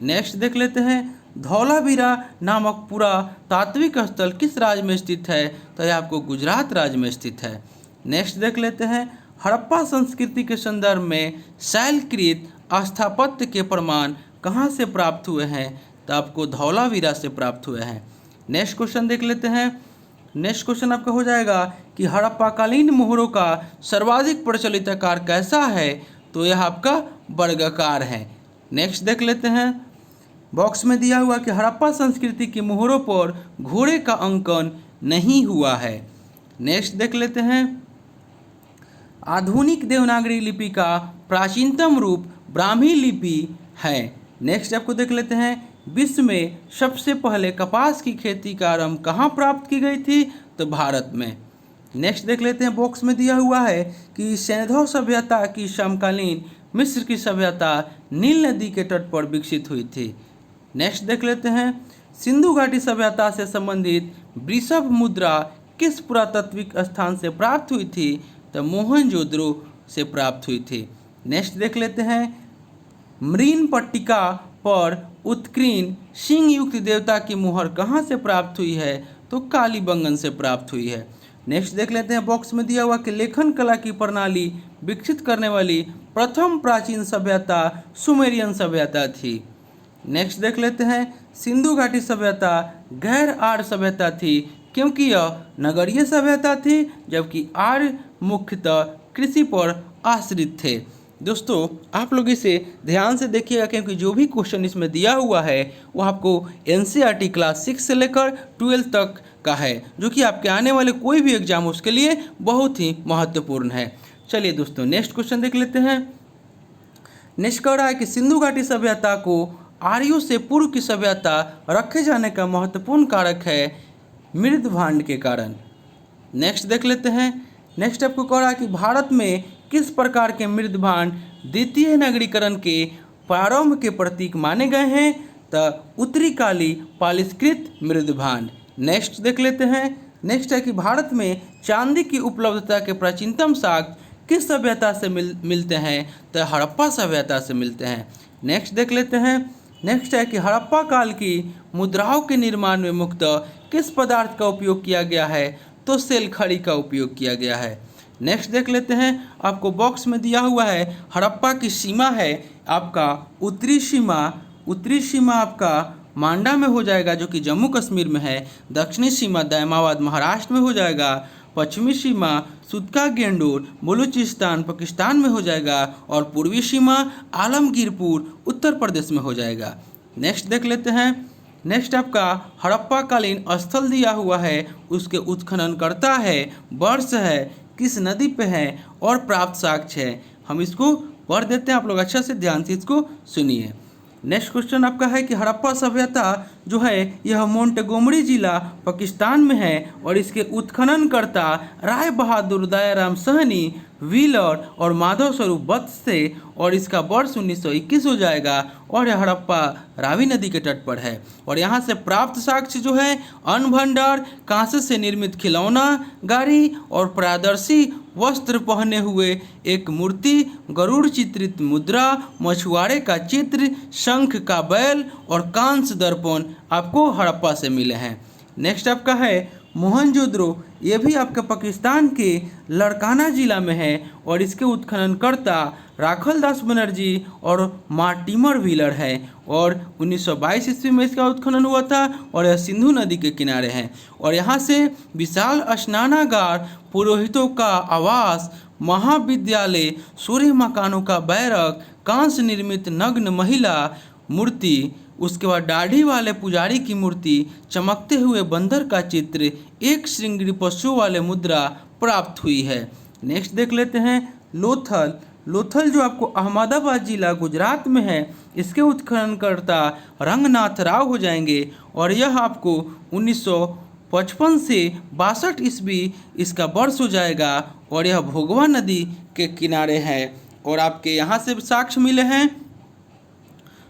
नेक्स्ट देख लेते हैं धौलावीरा नामक पुरातात्विक स्थल किस राज्य में स्थित है? तो यह आपको गुजरात राज्य में स्थित है। नेक्स्ट देख लेते हैं हड़प्पा संस्कृति के संदर्भ में शैलकृत स्थापत्य के प्रमाण कहाँ से प्राप्त हुए हैं? तो आपको धौलावीरा से प्राप्त हुए हैं। नेक्स्ट क्वेश्चन देख लेते हैं। नेक्स्ट क्वेश्चन आपका हो जाएगा कि हड़प्पाकालीन मोहरों का सर्वाधिक प्रचलित आकार कैसा है? तो यह आपका वर्गाकार है। नेक्स्ट देख लेते हैं बॉक्स में दिया हुआ कि हड़प्पा संस्कृति की मोहरों पर घोड़े का अंकन नहीं हुआ है। नेक्स्ट देख लेते हैं आधुनिक देवनागरी लिपि का प्राचीनतम रूप ब्राह्मी लिपि है। नेक्स्ट आपको देख लेते हैं विश्व में सबसे पहले कपास की खेती का आरंभ कहाँ प्राप्त की गई थी? तो भारत में। नेक्स्ट देख लेते हैं बॉक्स में दिया हुआ है कि सिंधु सभ्यता की समकालीन मिस्र की सभ्यता नील नदी के तट पर विकसित हुई थी। नेक्स्ट देख लेते हैं सिंधु घाटी सभ्यता से संबंधित वृषभ मुद्रा किस पुरातात्विक स्थान से प्राप्त हुई थी? तो मोहनजोदड़ो से प्राप्त हुई थी। नेक्स्ट देख लेते हैं मरीन पट्टिका पर उत्कीर्ण सिंह युक्त देवता की मुहर कहाँ से प्राप्त हुई है? तो कालीबंगन से प्राप्त हुई है। नेक्स्ट देख लेते हैं बॉक्स में दिया हुआ कि लेखन कला की प्रणाली विकसित करने वाली प्रथम प्राचीन सभ्यता सुमेरियन सभ्यता थी। नेक्स्ट देख लेते हैं सिंधु घाटी सभ्यता गैर आर्य सभ्यता थी क्योंकि यह नगरीय सभ्यता थी, जबकि आर्य मुख्यतः कृषि पर आश्रित थे। दोस्तों आप लोग इसे ध्यान से देखिएगा क्योंकि जो भी क्वेश्चन इसमें दिया हुआ है वो आपको एनसीईआरटी क्लास 6 से लेकर 12 तक का है, जो कि आपके आने वाले कोई भी एग्जाम उसके लिए बहुत ही महत्वपूर्ण है। चलिए दोस्तों नेक्स्ट क्वेश्चन देख लेते हैं। नेक्स्ट कह रहा है कि सिंधु घाटी सभ्यता को आर्यों से पूर्व की सभ्यता रखे जाने का महत्वपूर्ण कारक है मृद भांड के कारण। नेक्स्ट देख लेते हैं। नेक्स्ट आपको कह रहा है कि भारत में किस प्रकार के मृद भांड द्वितीय नगरीकरण के प्रारंभ के प्रतीक माने गए हैं? तो उत्तरी काली पालिशकृत मृद भांड। नेक्स्ट देख लेते हैं। नेक्स्ट है कि भारत में चांदी की उपलब्धता के प्राचीनतम साक्ष्य किस सभ्यता से मिलते हैं? तो हड़प्पा सभ्यता से मिलते हैं। नेक्स्ट देख लेते हैं। नेक्स्ट है कि हड़प्पा काल की मुद्राओं के निर्माण में मुख्यतः किस पदार्थ का उपयोग किया गया है? तो सेल खड़ी का उपयोग किया गया है। नेक्स्ट देख लेते हैं। आपको बॉक्स में दिया हुआ है हड़प्पा की सीमा है आपका उत्तरी सीमा आपका मांडा में हो जाएगा जो कि जम्मू कश्मीर में है। दक्षिणी सीमा दैमाबाद महाराष्ट्र में हो जाएगा। पश्चिमी सीमा सुदका गेंडोर बलूचिस्तान पाकिस्तान में हो जाएगा और पूर्वी सीमा आलमगीरपुर उत्तर प्रदेश में हो जाएगा। नेक्स्ट देख लेते हैं। नेक्स्ट आपका हड़प्पा कालीन स्थल दिया हुआ है, उसके उत्खननकर्ता है, वर्ष है, किस नदी पे है और प्राप्त साक्ष्य है। हम इसको पढ़ देते हैं, आप लोग अच्छा से ध्यान से इसको सुनिए। नेक्स्ट क्वेश्चन आपका है कि हड़प्पा सभ्यता जो है यह मोंटेगोमरी जिला पाकिस्तान में है और इसके उत्खननकर्ता राय बहादुर दयाराम सहनी व्हीलर और माधव स्वरूप वत्स से और इसका वर्ष 1921 हो जाएगा और यह हड़प्पा रावी नदी के तट पर है। और यहाँ से प्राप्त साक्ष्य जो है अन्न भंडार, कांसे से निर्मित खिलौना गाड़ी और पारदर्शी वस्त्र पहने हुए एक मूर्ति, गरुड़ चित्रित मुद्रा, मछुआरे का चित्र, शंख का बैल और कांस्य दर्पण आपको हड़प्पा से मिले हैं। नेक्स्ट आपका है मोहनजोदड़ो, ये भी आपका पाकिस्तान के लड़काना जिला में है और इसके उत्खननकर्ता राखल दास बनर्जी और मार्टिमर व्हीलर है और 1922 ईस्वी में इसका उत्खनन हुआ था और यह सिंधु नदी के किनारे है। और यहाँ से विशाल स्नानागार, पुरोहितों का आवास, महाविद्यालय, सूर्य मकानों का बैरक, कांस्य निर्मित नग्न महिला मूर्ति, उसके बाद दाढ़ी वाले पुजारी की मूर्ति, चमकते हुए बंदर का चित्र, एक श्रृंगी पशु वाले मुद्रा प्राप्त हुई है। नेक्स्ट देख लेते हैं लोथल। लोथल जो आपको अहमदाबाद जिला गुजरात में है, इसके उत्खननकर्ता रंगनाथ राव हो जाएंगे और यह आपको 1955 से 62 ईस्वी इसका वर्ष हो जाएगा और यह भोगवा नदी के किनारे है। और आपके यहाँ से साक्ष्य मिले हैं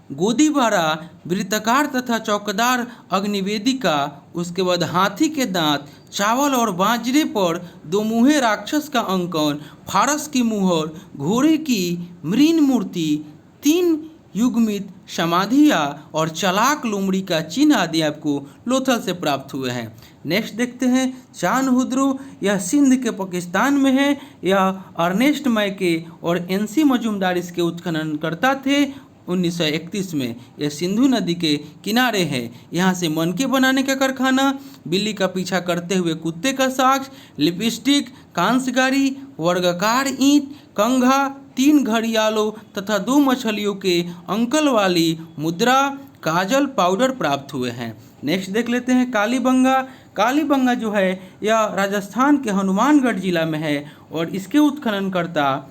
गोदीबारा, वृत्ताकार तथा चौकदार अग्निवेदिका, उसके बाद हाथी के दांत, चावल और बाजरे पर दो मुँहे राक्षस का अंकन, फारस की मुहर, घोड़े की मृण मूर्ति, 3 युग्मित समाधियाँ और चालाक लोमड़ी का चिन्ह आदि आपको लोथल से प्राप्त हुए हैं। नेक्स्ट देखते हैं चानहुद्रो। यह सिंध के पाकिस्तान में है। यह अर्नेस्ट मैके और एनसी मजूमदार इसके उत्खननकर्ता थे 1931 में। यह सिंधु नदी के किनारे है। यहाँ से मनके बनाने का कारखाना, बिल्ली का पीछा करते हुए कुत्ते का साक्ष्य, लिपस्टिक, कांसगारी, वर्गाकार ईंट, कंघा, 3 घड़ियालों तथा 2 मछलियों के अंकल वाली मुद्रा, काजल, पाउडर प्राप्त हुए हैं। नेक्स्ट देख लेते हैं कालीबंगा। कालीबंगा जो है यह राजस्थान के हनुमानगढ़ जिला में है और इसके उत्खननकर्ता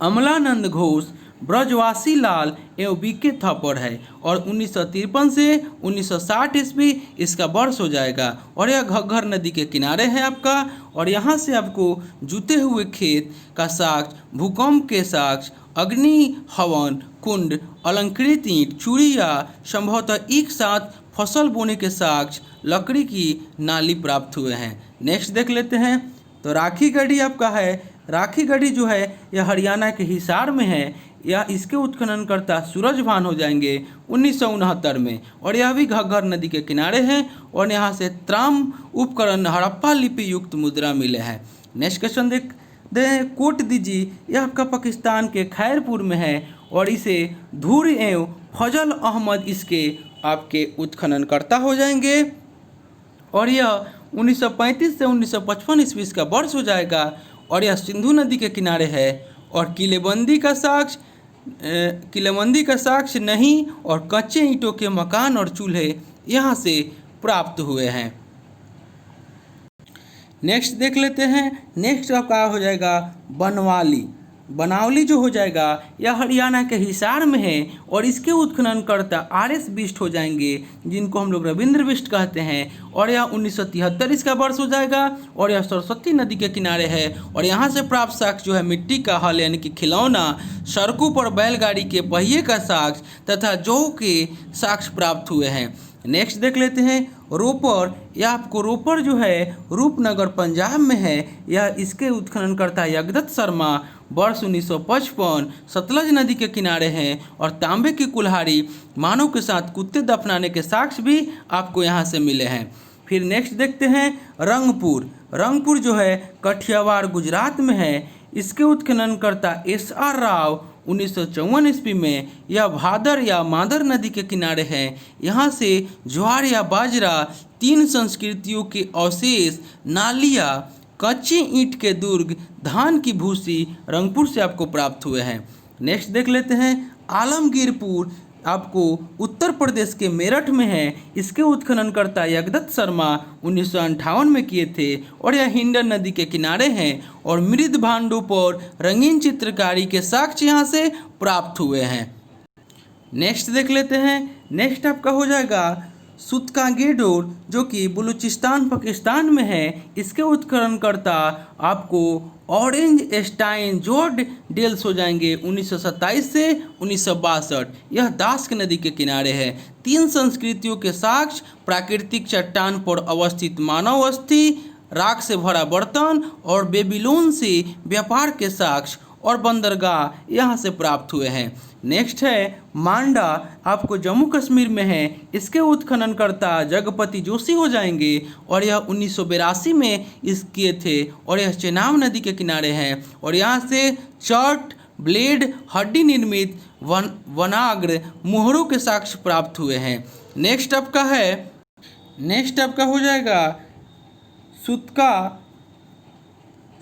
अमलानंद घोष, ब्रजवासी लाल एवं बीके थापर है और 1953 से 1960 ईस्वी इसका वर्ष हो जाएगा और यह घग्घर नदी के किनारे है आपका। और यहाँ से आपको जूते हुए खेत का साक्ष्य, भूकंप के साक्ष्य, अग्नि हवन कुंड, अलंकृत ईंट, चूड़िया, संभवतः एक साथ फसल बोने के साक्ष्य, लकड़ी की नाली प्राप्त हुए हैं। नेक्स्ट देख लेते हैं तो राखी गढ़ी आपका है। राखी गढ़ी जो है यह हरियाणा के हिसार में है। यह इसके उत्खननकर्ता सूरजभान हो जाएंगे 1969 में और यह भी घग्घर नदी के किनारे हैं और यहाँ से त्राम उपकरण हड़प्पा लिपि युक्त मुद्रा मिले हैं। नेक्स्ट क्वेश्चन देख दें कोट दीजिए। यह आपका पाकिस्तान के खैरपुर में है और इसे धूर एवं फजल अहमद इसके आपके उत्खननकर्ता हो जाएंगे और यह 1935 से 1955 ईस्वी का वर्ष हो जाएगा और यह सिंधु नदी के किनारे है। और किलेबंदी का साक्ष्य नहीं और कच्चे ईंटों के मकान और चूल्हे यहाँ से प्राप्त हुए हैं। नेक्स्ट देख लेते हैं। नेक्स्ट आपका हो जाएगा बनवाली। बनावली जो हो जाएगा यह हरियाणा के हिसार में है और इसके उत्खननकर्ता RS बिष्ट हो जाएंगे, जिनको हम लोग रविंद्र बिष्ट कहते हैं और यह 1973 इसका वर्ष हो जाएगा और यह सरस्वती नदी के किनारे है। और यहाँ से प्राप्त साक्ष्य जो है मिट्टी का हल यानी कि खिलौना, सड़कों पर बैलगाड़ी के पहिए का साक्ष्य तथा जौ के साक्ष्य प्राप्त हुए हैं। नेक्स्ट देख लेते हैं रोपर। यह आपको रोपर जो है रूपनगर पंजाब में है। यह इसके उत्खननकर्ता यगदत्त शर्मा, वर्ष 1955, सतलज नदी के किनारे हैं और तांबे की कुल्हाड़ी, मानव के साथ कुत्ते दफनाने के साक्ष्य भी आपको यहाँ से मिले हैं। फिर नेक्स्ट देखते हैं रंगपुर। रंगपुर जो है कठियावाड़ गुजरात में है। इसके उत्खननकर्ता SR राव 1954 ईस्वी में। यह भादर या मादर नदी के किनारे है। यहाँ से ज्वार या बाजरा, 3 संस्कृतियों के अवशेष, नालियाँ, कच्चे ईंट के दुर्ग, धान की भूसी रंगपुर से आपको प्राप्त हुए हैं। नेक्स्ट देख लेते हैं आलमगीरपुर। आपको उत्तर प्रदेश के मेरठ में है। इसके उत्खननकर्ता यगदत्त शर्मा 1958 में किए थे और यह हिंडन नदी के किनारे हैं और मृद भांडों पर रंगीन चित्रकारी के साक्ष्य यहाँ से प्राप्त हुए हैं। नेक्स्ट देख लेते हैं। नेक्स्ट आपका हो जाएगा सुतकागेडोर, जो कि बलूचिस्तान पाकिस्तान में है। इसके उत्खननकर्ता आपको ऑरेंज स्टाइन जॉर्ज डेल्स हो जाएंगे 1927 से 1962। यह दास्क नदी के किनारे है। 3 संस्कृतियों के साक्ष्य, प्राकृतिक चट्टान पर अवस्थित मानव अस्थि, राख से भरा बर्तन और बेबीलोन से व्यापार के साक्ष्य और बंदरगाह यहाँ से प्राप्त हुए हैं। नेक्स्ट है मांडा, आपको जम्मू कश्मीर में है। इसके उत्खननकर्ता जगपति जोशी हो जाएंगे और यह 1982 में इस किए थे और यह चेनाब नदी के किनारे हैं और यहाँ से चट, ब्लेड, हड्डी निर्मित वनाग्र, मोहरों के साक्ष्य प्राप्त हुए हैं। नेक्स्ट आपका हो जाएगा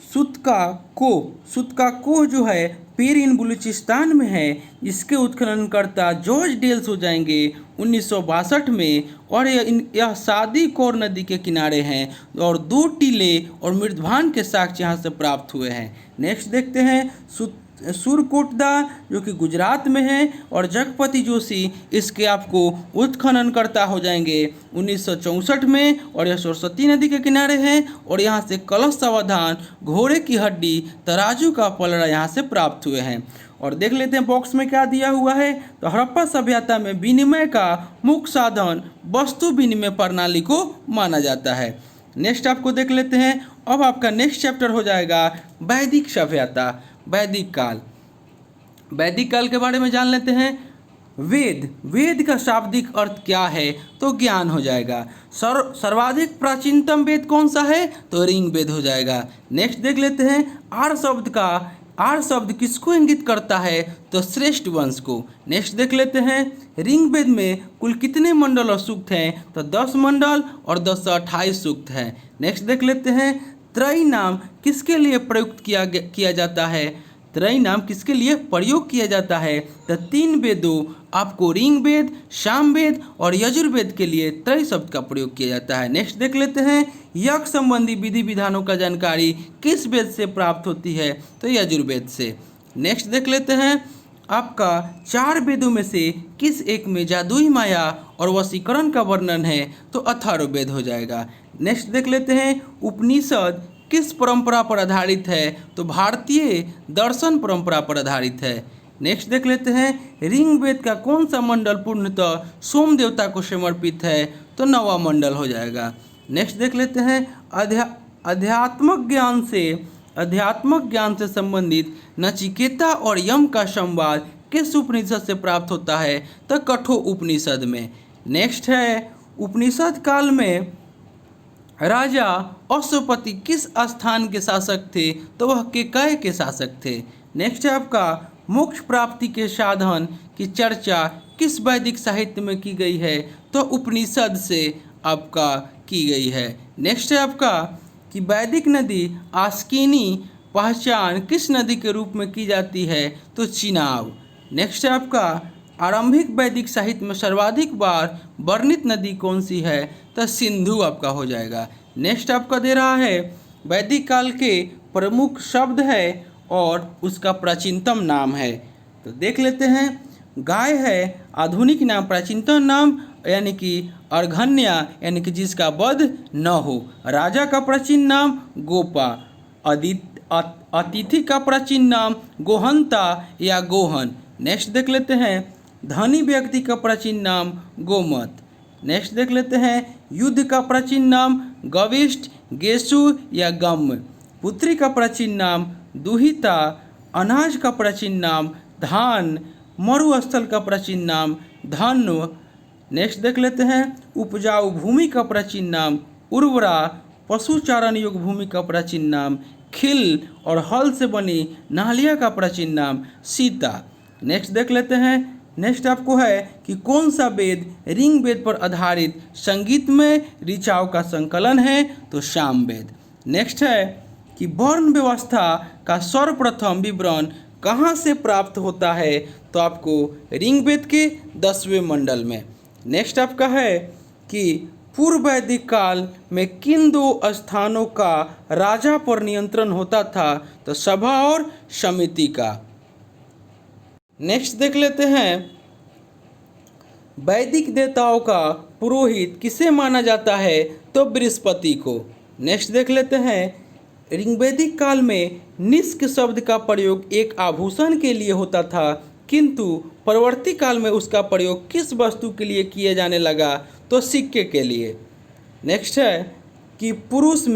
सुतका को जो है पीर इन बलूचिस्तान में है, इसके उत्खननकर्ता जॉर्ज डेल्स हो जाएंगे 1962 में। और यह सादी कौर नदी के किनारे हैं और 2 टीले और मृदभान के साक्ष्य यहाँ से प्राप्त हुए हैं। नेक्स्ट देखते हैं सुरकोटदा जो कि गुजरात में है, और जगपति जोशी इसके आपको उत्खननकर्ता हो जाएंगे 1964 में, और यह सरस्वती नदी के किनारे है। और यहाँ से कलश सावधान, घोड़े की हड्डी, तराजू का पलड़ा यहाँ से प्राप्त हुए हैं। और देख लेते हैं बॉक्स में क्या दिया हुआ है। तो हड़प्पा सभ्यता में विनिमय का मुख्य साधन वस्तु विनिमय प्रणाली को माना जाता है। नेक्स्ट आपको देख लेते हैं। अब आपका नेक्स्ट चैप्टर हो जाएगा वैदिक सभ्यता, वैदिक काल। वैदिक काल के बारे में जान लेते हैं। वेद का शाब्दिक अर्थ क्या है, तो ज्ञान हो जाएगा। सर्वाधिक प्राचीनतम वेद कौन सा है, तो ऋग वेद हो जाएगा। नेक्स्ट देख लेते हैं आर्य शब्द किसको इंगित करता है, तो श्रेष्ठ वंश को। नेक्स्ट देख लेते हैं ऋग वेद में कुल कितने मंडल और सूक्त हैं, तो 10 मंडल और 10 से 28 सूक्त हैं। नेक्स्ट देख लेते हैं त्रयी नाम किसके लिए प्रयुक्त किया जाता है, त्रयी नाम किसके लिए प्रयोग किया जाता है, तो 3 वेदों आपको ऋग वेद, सामवेद और यजुर्वेद के लिए त्रयी शब्द का प्रयोग किया जाता है। नेक्स्ट देख लेते हैं यज्ञ संबंधी विधि विधानों का जानकारी किस वेद से प्राप्त होती है, तो यजुर्वेद से। नेक्स्ट देख लेते हैं आपका 4 वेदों में से किस एक में जादुई माया और वशीकरण का वर्णन है, तो अथर्ववेद हो जाएगा। नेक्स्ट देख लेते हैं उपनिषद किस परंपरा पर आधारित है, तो भारतीय दर्शन परंपरा पर आधारित है। नेक्स्ट देख लेते हैं ऋग वेद का कौन सा मंडल पूर्णतः सोम देवता को समर्पित है, तो 9वां मंडल हो जाएगा। नेक्स्ट देख लेते हैं अध्यात्मक ज्ञान से संबंधित नचिकेता और यम का संवाद किस उपनिषद से प्राप्त होता है, तो कठोर उपनिषद में। नेक्स्ट है उपनिषद काल में राजा अश्वपति किस स्थान के शासक थे, तो वह केकय के शासक थे। नेक्स्ट है आपका मोक्ष प्राप्ति के साधन की चर्चा किस वैदिक साहित्य में की गई है, तो उपनिषद से आपका की गई है। नेक्स्ट है आपका कि वैदिक नदी आस्किनी पहचान किस नदी के रूप में की जाती है, तो चिनाब। नेक्स्ट है आपका आरंभिक वैदिक साहित्य में सर्वाधिक बार वर्णित नदी कौन सी है, तो सिंधु आपका हो जाएगा। नेक्स्ट आपका दे रहा है वैदिक काल के प्रमुख शब्द है और उसका प्राचीनतम नाम है, तो देख लेते हैं। गाय है आधुनिक नाम, प्राचीनतम नाम यानी कि अर्घन्या यानी कि जिसका वध न हो। राजा का प्राचीन नाम गोपा। अतिथि का प्राचीन नाम गोहंता या गोहन। नेक्स्ट देख लेते हैं धनी व्यक्ति का प्राचीन नाम गोमत। नेक्स्ट देख लेते हैं युद्ध का प्राचीन नाम गविष्ठ, गेसु या गम। पुत्री का प्राचीन नाम दुहिता। अनाज का प्राचीन नाम धान। मरुस्थल का प्राचीन नाम धन्व। नेक्स्ट देख लेते हैं उपजाऊ भूमि का प्राचीन नाम उर्वरा। पशु चारण योग्य भूमि का प्राचीन नाम खिल और हल से बनी नालिया का प्राचीन नाम सीता। नेक्स्ट देख लेते हैं। नेक्स्ट आपको है कि कौन सा वेद ऋग वेद पर आधारित संगीतमय ऋचाओं का संकलन है, तो सामवेद। नेक्स्ट है कि वर्ण व्यवस्था का सर्वप्रथम विवरण कहाँ से प्राप्त होता है, तो आपको ऋग वेद के 10वें मंडल में। नेक्स्ट आपका है कि पूर्व वैदिक काल में किन 2 स्थानों का राजा पर नियंत्रण होता था, तो सभा और समिति का। नेक्स्ट देख लेते हैं वैदिक देवताओं का पुरोहित किसे माना जाता है, तो बृहस्पति को। नेक्स्ट देख लेते हैं ऋग्वैदिक काल में निष्क शब्द का प्रयोग एक आभूषण के लिए होता था, किंतु परवर्ती काल में उसका प्रयोग किस वस्तु के लिए किया जाने लगा, तो सिक्के के लिए। नेक्स्ट है कि पुरुष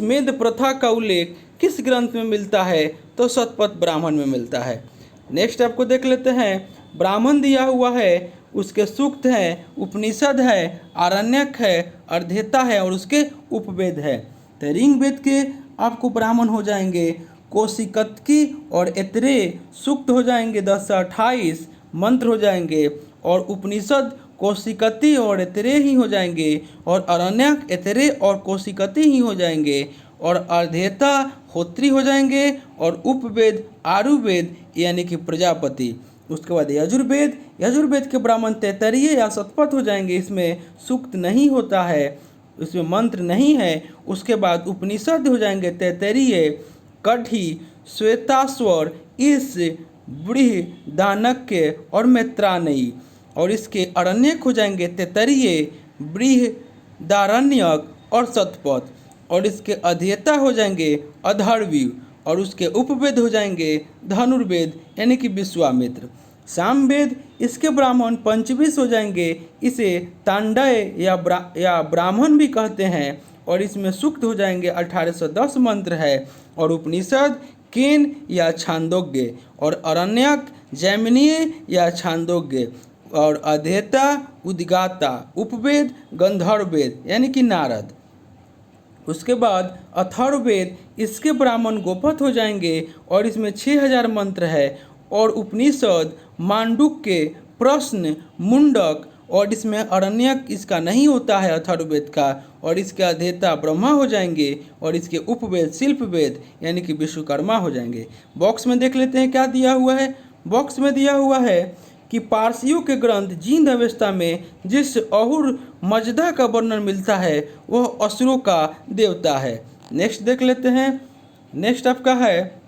मेध प्रथा का उल्लेख किस ग्रंथ में मिलता है, तो शतपथ ब्राह्मण में मिलता है। नेक्स्ट आपको देख लेते हैं ब्राह्मण दिया हुआ है, उसके सूक्त है, उपनिषद है, आरण्यक है, अर्धेता है और उसके उपवेद है। तो ऋग वेद के आपको ब्राह्मण हो जाएंगे कौशिकत्की और ऐतरेय, सूक्त हो जाएंगे 10 से 28, मंत्र हो जाएंगे, और उपनिषद कौशिकती और ऐतरेय ही हो जाएंगे, और अरण्यक ऐतरेय और कौशिकती ही हो जाएंगे, और अर्धेता होत्री हो जाएंगे, और उपवेद आयुर्वेद यानी कि प्रजापति। उसके बाद यजुर्वेद, यजुर्वेद के ब्राह्मण तैतरीय या शतपथ हो जाएंगे, इसमें सूक्त नहीं होता है, इसमें मंत्र नहीं है। उसके बाद उपनिषद हो जाएंगे तैतरीय, कठी, श्वेताश्वर, इस, बृहदारण्यक और मैत्रायणी। और इसके अरण्यक हो जाएंगे तैतरीय, बृहदारण्यक और शतपथ। और इसके अध्येता हो जाएंगे अथर्वणवेद, और उसके उपवेद हो जाएंगे धनुर्वेद यानी कि विश्वामित्र। सामवेद, इसके ब्राह्मण पंचविश हो जाएंगे, इसे तांडय या ब्राह्मण भी कहते हैं, और इसमें सूक्त हो जाएंगे 1810 मंत्र है। और उपनिषद केन या छांदोग्य, और अरण्यक जैमिनीय या छांदोग्य, और अध्येता उद्गाता, उपवेद गंधर्ववेद यानी कि नारद। उसके बाद अथर्ववेद, इसके ब्राह्मण गोपथ हो जाएंगे, और इसमें 6000 मंत्र है। और उपनिषद मांडुक्य, प्रश्न, मुंडक, और इसमें अरण्यक इसका नहीं होता है अथर्ववेद का, और इसके अध्येता ब्रह्मा हो जाएंगे, और इसके उपवेद शिल्पवेद यानी कि विश्वकर्मा हो जाएंगे। बॉक्स में देख लेते हैं क्या दिया हुआ है। बॉक्स में दिया हुआ है कि पारसियों के ग्रंथ जीर्ण अवस्था में जिस अहुर मजदा का वर्णन मिलता है वह असुरों का देवता है। नेक्स्ट देख लेते हैं। नेक्स्ट आपका है,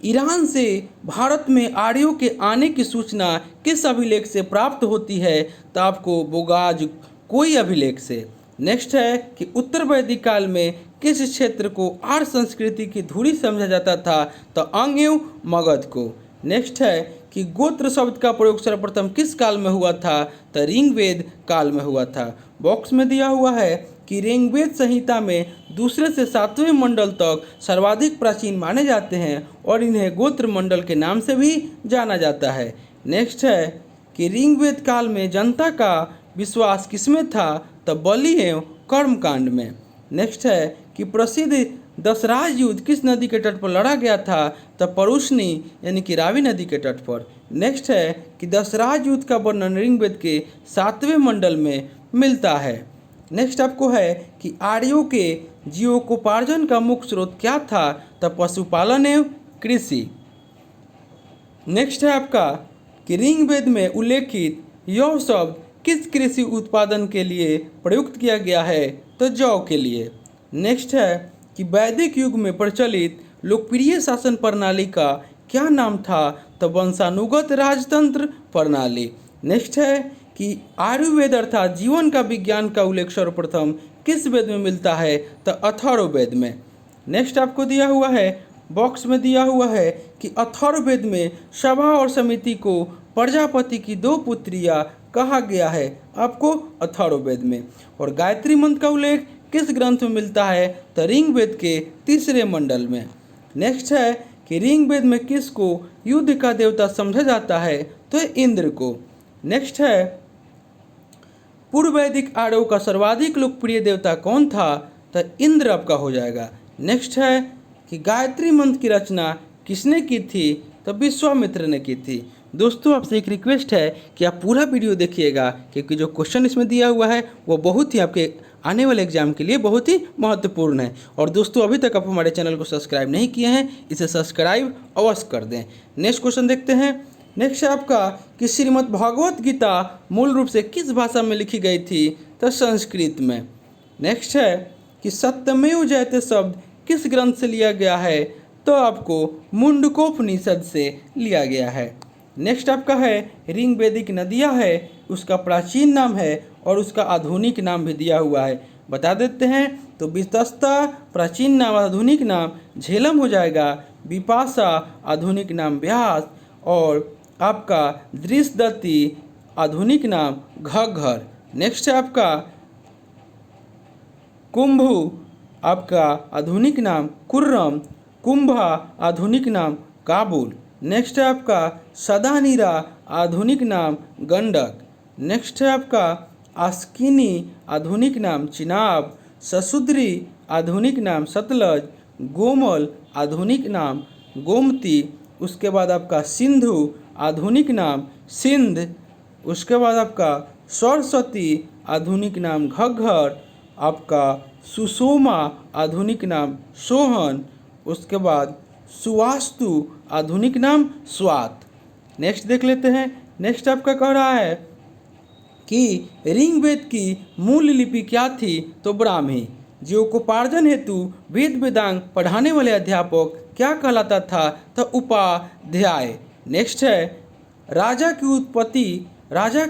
ईरान से भारत में आर्यों के आने की सूचना किस अभिलेख से प्राप्त होती है? तो आपको बोगाज कोई अभिलेख से। नेक्स्ट है कि उत्तर वैदिक काल में किस क्षेत्र को आर्य संस्कृति की धुरी समझा जाता था? तो अंग एवं मगध को। नेक्स्ट है कि गोत्र शब्द का प्रयोग सर्वप्रथम किस काल में हुआ था? तो ऋग्वेद काल में हुआ था। बॉक्स में दिया हुआ है कि ऋग्वेद संहिता में दूसरे से 7वें मंडल तक सर्वाधिक प्राचीन माने जाते हैं, और इन्हें गोत्र मंडल के नाम से भी जाना जाता है। नेक्स्ट है कि ऋग्वेद काल में जनता का विश्वास किसमें था? तो बलि एवं कर्मकांड में। नेक्स्ट है कि प्रसिद्ध दशराज युद्ध किस नदी के तट पर लड़ा गया था? तो परुष्णी यानी कि रावी नदी के तट पर। नेक्स्ट है कि दशराज युद्ध का वर्णन ऋग्वेद के 7वें मंडल में मिलता है। नेक्स्ट आपको है कि आर्यों के जीविकोपार्जन का मुख्य स्रोत क्या था? तो पशुपालन एवं कृषि। नेक्स्ट है आपका कि ऋग्वेद में उल्लेखित यौ शब्द किस कृषि उत्पादन के लिए प्रयुक्त किया गया है? तो जौ के लिए। नेक्स्ट है कि वैदिक युग में प्रचलित लोकप्रिय शासन प्रणाली का क्या नाम था? तो वंशानुगत राजतंत्र प्रणाली। नेक्स्ट है कि आयुर्वेद अर्थात जीवन का विज्ञान का उल्लेख सर्वप्रथम किस वेद में मिलता है? तो अथर्ववेद में। नेक्स्ट आपको दिया हुआ है, बॉक्स में दिया हुआ है कि अथर्ववेद में सभा और समिति को प्रजापति की 2 पुत्रियां कहा गया है, आपको अथर्ववेद में। और गायत्री मंत्र का उल्लेख किस ग्रंथ में मिलता है? तो ऋग्वेद के 3रे मंडल में। नेक्स्ट है कि ऋग्वेद में किसको युद्ध का देवता समझा जाता है? तो इंद्र को। नेक्स्ट है पूर्व वैदिक आर्यों का सर्वाधिक लोकप्रिय देवता कौन था? तो इंद्र आपका हो जाएगा। नेक्स्ट है कि गायत्री मंत्र की रचना किसने की थी? तो विश्वामित्र ने की थी। दोस्तों आपसे एक रिक्वेस्ट है कि आप पूरा वीडियो देखिएगा, क्योंकि जो क्वेश्चन इसमें दिया हुआ है वो बहुत ही आपके आने वाले एग्जाम के लिए बहुत ही महत्वपूर्ण है। और दोस्तों अभी तक आप हमारे चैनल को सब्सक्राइब नहीं किए हैं, इसे सब्सक्राइब अवश्य कर दें। नेक्स्ट क्वेश्चन देखते हैं। नेक्स्ट है आपका कि श्रीमद् भागवत गीता मूल रूप से किस भाषा में लिखी गई थी? तो संस्कृत में। नेक्स्ट है कि सत्यमेव जयते शब्द किस ग्रंथ से लिया गया है? तो आपको मुंडकोपनिषद से लिया गया है। नेक्स्ट आपका है ऋग्वेदिक नदियाँ है, उसका प्राचीन नाम है और उसका आधुनिक नाम भी दिया हुआ है, बता देते हैं। तो वितस्ता प्राचीन नाम, आधुनिक नाम झेलम हो जाएगा। विपाशा आधुनिक नाम व्यास, और आपका दृष्टदत्ती आधुनिक नाम घग्घर। नेक्स्ट है आपका कुंभु, आपका आधुनिक नाम कुर्रम। कुंभा आधुनिक नाम काबुल। नेक्स्ट है आपका सदानीरा आधुनिक नाम गंडक। नेक्स्ट है आपका आस्किनी आधुनिक नाम चिनाब। ससुद्री आधुनिक नाम सतलज। गोमल आधुनिक नाम गोमती। उसके बाद आपका सिंधु आधुनिक नाम सिंध। उसके बाद आपका सरस्वती आधुनिक नाम घग्घर। आपका सुषोमा आधुनिक नाम सोहन, उसके बाद सुवास्तु आधुनिक नाम स्वात। नेक्स्ट देख लेते हैं। नेक्स्ट आपका कह रहा है कि ऋग्वेद की मूल लिपि क्या थी, तो ब्राह्मी। जीवकोपार्जन हेतु वेद वेदांग पढ़ाने वाले अध्यापक क्या कहलाता था, तो उपाध्याय। नेक्स्ट है राजा की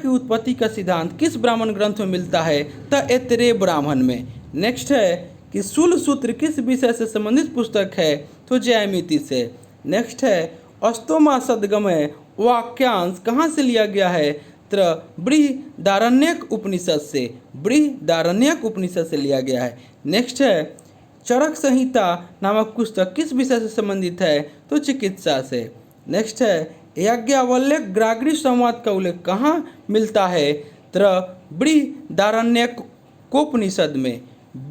उत्पत्ति का सिद्धांत किस ब्राह्मण ग्रंथ में मिलता है, तो ऐतरेय ब्राह्मण में। नेक्स्ट है कि शूल सूत्र किस विषय से संबंधित पुस्तक है, तो ज्यामिति से। नेक्स्ट है अस्तोमा सद्गमय वाक्यांश कहाँ से लिया गया है, तो बृहदारण्यक उपनिषद से लिया गया है। नेक्स्ट है चरक संहिता नामक पुस्तक किस विषय से संबंधित है, तो चिकित्सा से। नेक्स्ट है याज्ञवल्क्य ग्राग्री संवाद का उल्लेख कहाँ मिलता है, तो बृहदारण्यकोपनिषद में।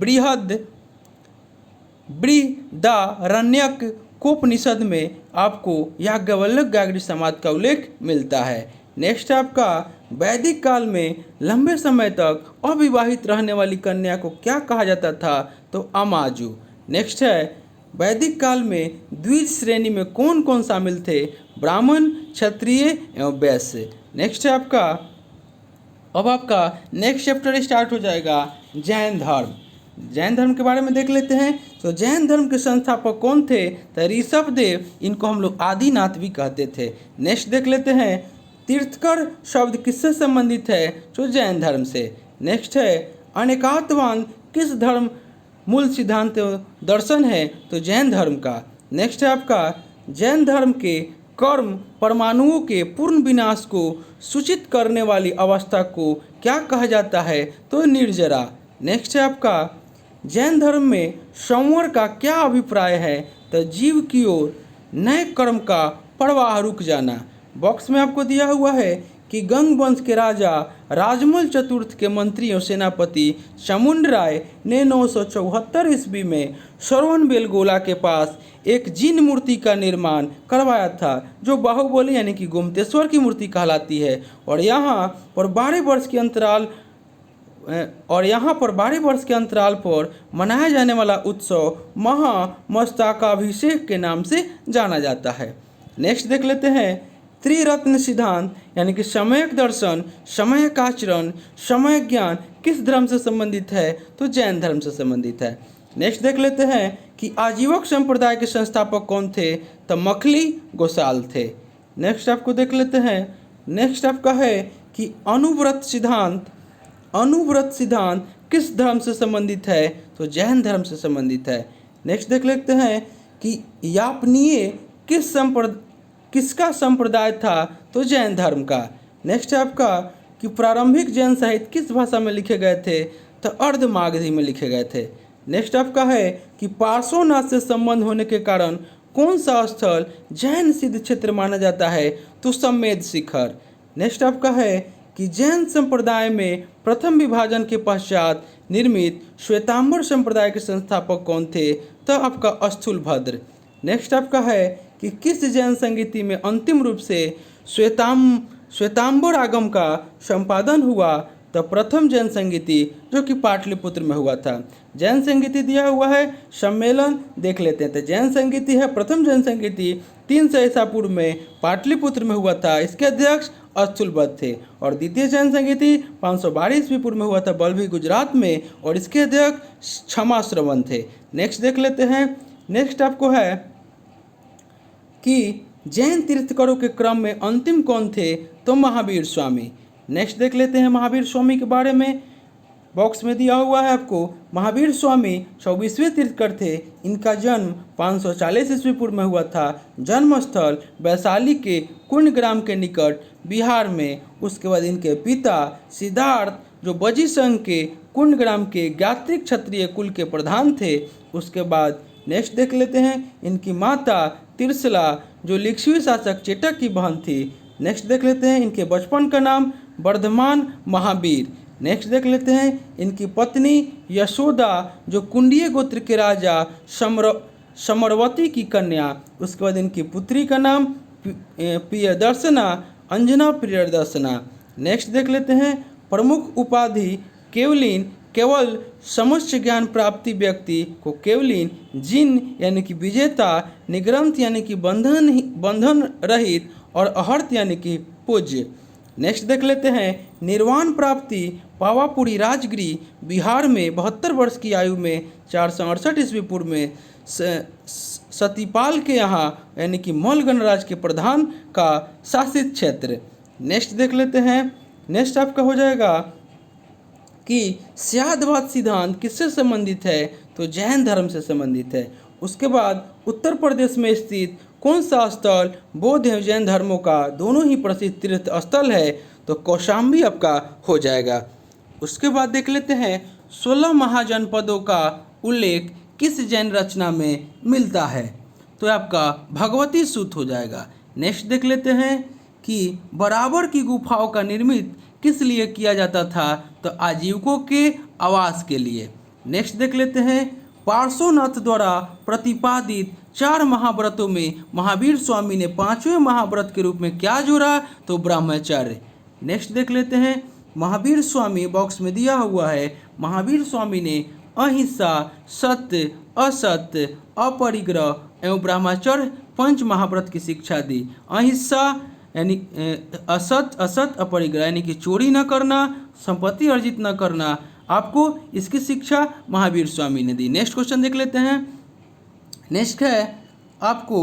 बृहदारण्यकोपनिषद में आपको याज्ञवल्क्य ग्राग्री संवाद का उल्लेख मिलता है। नेक्स्ट आपका वैदिक काल में लंबे समय तक अविवाहित रहने वाली कन्या को क्या कहा जाता था, तो अमाजु। नेक्स्ट है वैदिक काल में द्विज श्रेणी में कौन कौन शामिल थे, ब्राह्मण, क्षत्रिय एवं वैश्य। नेक्स्ट है अब आपका नेक्स्ट चैप्टर स्टार्ट हो जाएगा जैन धर्म। जैन धर्म के बारे में देख लेते हैं। तो जैन धर्म के संस्थापक कौन थे, तो ऋषभदेव, इनको हम लोग आदिनाथ भी कहते थे। नेक्स्ट देख लेते हैं तीर्थकर शब्द किससे संबंधित है, तो जैन धर्म से। नेक्स्ट है अनेकात्ववाद किस धर्म मूल सिद्धांत दर्शन है, तो जैन धर्म का। नेक्स्ट है आपका जैन धर्म के कर्म परमाणुओं के पूर्ण विनाश को सूचित करने वाली अवस्था को क्या कहा जाता है, तो निर्जरा। नेक्स्ट है आपका जैन धर्म में संवर का क्या अभिप्राय है, तो जीव की ओर नए कर्म का प्रवाह रुक जाना। बॉक्स में आपको दिया हुआ है कि गंग वंश के राजा राजमल चतुर्थ के मंत्री और सेनापति चामुंड राय ने 974 ईस्वी में श्रवणबेलगोला के पास एक जिन मूर्ति का निर्माण करवाया था, जो बाहुबली यानी कि गोमतेश्वर की मूर्ति कहलाती है। और यहाँ पर 12 वर्ष के अंतराल पर मनाया जाने वाला उत्सव महामस्तकाभिषेक के नाम से जाना जाता है। नेक्स्ट देख लेते हैं त्रिरत्न सिद्धांत यानी कि समयक दर्शन, समयक आचरण, समय ज्ञान किस धर्म से संबंधित है, तो जैन धर्म से संबंधित है। नेक्स्ट देख लेते हैं कि आजीवक संप्रदाय के संस्थापक कौन थे, तो मखली गोसाल थे। नेक्स्ट आपको देख लेते हैं। नेक्स्ट आपका है कि अनुव्रत सिद्धांत किस धर्म से संबंधित है, तो जैन धर्म से संबंधित है। नेक्स्ट देख लेते हैं कि यापनीय किसका संप्रदाय था, तो जैन धर्म का। नेक्स्ट है आपका कि प्रारंभिक जैन साहित्य किस भाषा में लिखे गए थे, तो अर्धमागधी में लिखे गए थे। नेक्स्ट आपका है कि पार्श्वनाथ से संबंध होने के कारण कौन सा स्थल जैन सिद्ध क्षेत्र माना जाता है, तो समेध शिखर। नेक्स्ट आपका है कि जैन संप्रदाय में प्रथम विभाजन के पश्चात निर्मित श्वेतांबर संप्रदाय के संस्थापक कौन थे, तो आपका स्थूलभद्र। नेक्स्ट आपका है कि किस जैन संगीति में अंतिम रूप से श्वेतांबर आगम का संपादन हुआ, तो प्रथम जैन संगीति जो कि पाटलिपुत्र में हुआ था। जैन संगीति दिया हुआ है, सम्मेलन देख लेते हैं। तो जैन संगीति है प्रथम जैन संगीति 300 ईसा पूर्व में पाटलिपुत्र में हुआ था, इसके अध्यक्ष स्थूलभद्र थे। और द्वितीय जैन संगीति 512 ईस्वी पूर्व में हुआ था बल्लभी गुजरात में, और इसके अध्यक्ष क्षमाश्रवण थे। नेक्स्ट देख लेते हैं। नेक्स्ट आपको है कि जैन तीर्थकरों के क्रम में अंतिम कौन थे, तो महावीर स्वामी। नेक्स्ट देख लेते हैं महावीर स्वामी के बारे में। बॉक्स में दिया हुआ है आपको। महावीर स्वामी 24वें तीर्थकर थे। इनका जन्म 540 ईस्वी पूर्व में हुआ था। जन्मस्थल वैशाली के कुंडग्राम के निकट बिहार में। उसके बाद इनके पिता सिद्धार्थ जो बजी संघ के कुंडग्राम के ज्ञात्रिक क्षत्रिय कुल के प्रधान थे। उसके बाद नेक्स्ट देख लेते हैं इनकी माता तिरसला जो लिच्छवी शासक चेटक की बहन थी। नेक्स्ट देख लेते हैं इनके बचपन का नाम वर्धमान महावीर। नेक्स्ट देख लेते हैं इनकी पत्नी यशोदा जो कुंडीय गोत्र के राजा समरवती की कन्या। उसके बाद इनकी पुत्री का नाम प्रियदर्शना, अंजना प्रियदर्शना। नेक्स्ट देख लेते हैं प्रमुख उपाधि केवलिन केवल समस्त ज्ञान प्राप्ति व्यक्ति को केवलिन जिन यानी कि विजेता, निग्रंथ यानी कि बंधन रहित और अहर्त यानी कि पूज्य। नेक्स्ट देख लेते हैं निर्वाण प्राप्ति पावापुरी राजगिरी बिहार में 72 वर्ष की आयु में 468 ईस्वी पूर्व में सतीपाल के यहाँ यानी कि मल्ल गणराज के प्रधान का शासित क्षेत्र। नेक्स्ट देख लेते हैं। नेक्स्ट आपका हो जाएगा कि स्यादवाद सिद्धांत किससे संबंधित है, तो जैन धर्म से संबंधित है। उसके बाद उत्तर प्रदेश में स्थित कौन सा स्थल बौद्ध एवं जैन धर्मों का दोनों ही प्रसिद्ध तीर्थ स्थल है, तो कौशाम्बी आपका हो जाएगा। उसके बाद देख लेते हैं 16 महाजनपदों का उल्लेख किस जैन रचना में मिलता है, तो आपका भगवती सूत हो जाएगा। नेक्स्ट देख लेते हैं कि बराबर की गुफाओं का निर्मित किस लिए किया जाता था, तो आजीविकों के आवास के लिए। नेक्स्ट देख लेते हैं पार्श्वनाथ द्वारा प्रतिपादित 4 महाव्रतों में महावीर स्वामी ने 5वें महाव्रत के रूप में क्या जोड़ा, तो ब्रह्मचर्य। नेक्स्ट देख लेते हैं महावीर स्वामी, बॉक्स में दिया हुआ है, महावीर स्वामी ने अहिंसा, सत्य, असत्य, अपरिग्रह एवं ब्रह्मचर्य 5 महाव्रत की शिक्षा दी। अहिंसा यानी असत अपरिग्रह यानी कि चोरी न करना, संपत्ति अर्जित न करना, आपको इसकी शिक्षा महावीर स्वामी ने दी। नेक्स्ट क्वेश्चन देख लेते हैं। नेक्स्ट है आपको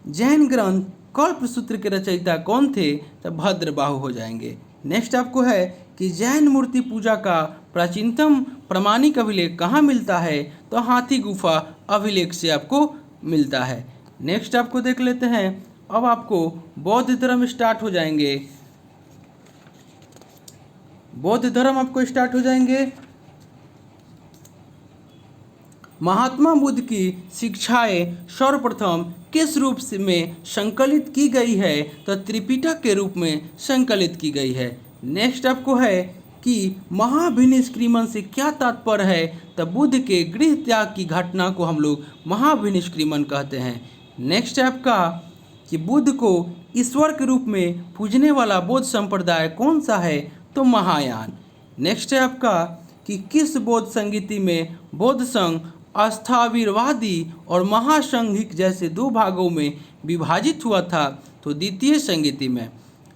जैन ग्रंथ कल्पसूत्र के रचयिता कौन थे, तो भद्रबाहु हो जाएंगे। नेक्स्ट आपको है कि जैन मूर्ति पूजा का प्राचीनतम प्रमाणिक अभिलेख कहाँ मिलता है, तो हाथी गुफा अभिलेख से आपको मिलता है। नेक्स्ट आपको देख लेते हैं। अब आपको बौद्ध धर्म स्टार्ट हो जाएंगे। बौद्ध धर्म आपको स्टार्ट हो जाएंगे। महात्मा बुद्ध की शिक्षाएं सर्वप्रथम किस रूप में संकलित की गई है, तो त्रिपिटक के रूप में संकलित की गई है। नेक्स्ट आपको है कि महाभिनिष्क्रिमण से क्या तात्पर्य है, तो बुद्ध के गृह त्याग की घटना को हम लोग महाभिनिष्क्रिमण कहते हैं। नेक्स्ट है आपका कि बुद्ध को ईश्वर के रूप में पूजने वाला बौद्ध संप्रदाय कौन सा है, तो महायान। नेक्स्ट है आपका कि किस बौद्ध संगीति में बौद्ध संघ अस्थावीरवादी और महासंघिक जैसे 2 भागों में विभाजित हुआ था, तो द्वितीय संगीति में।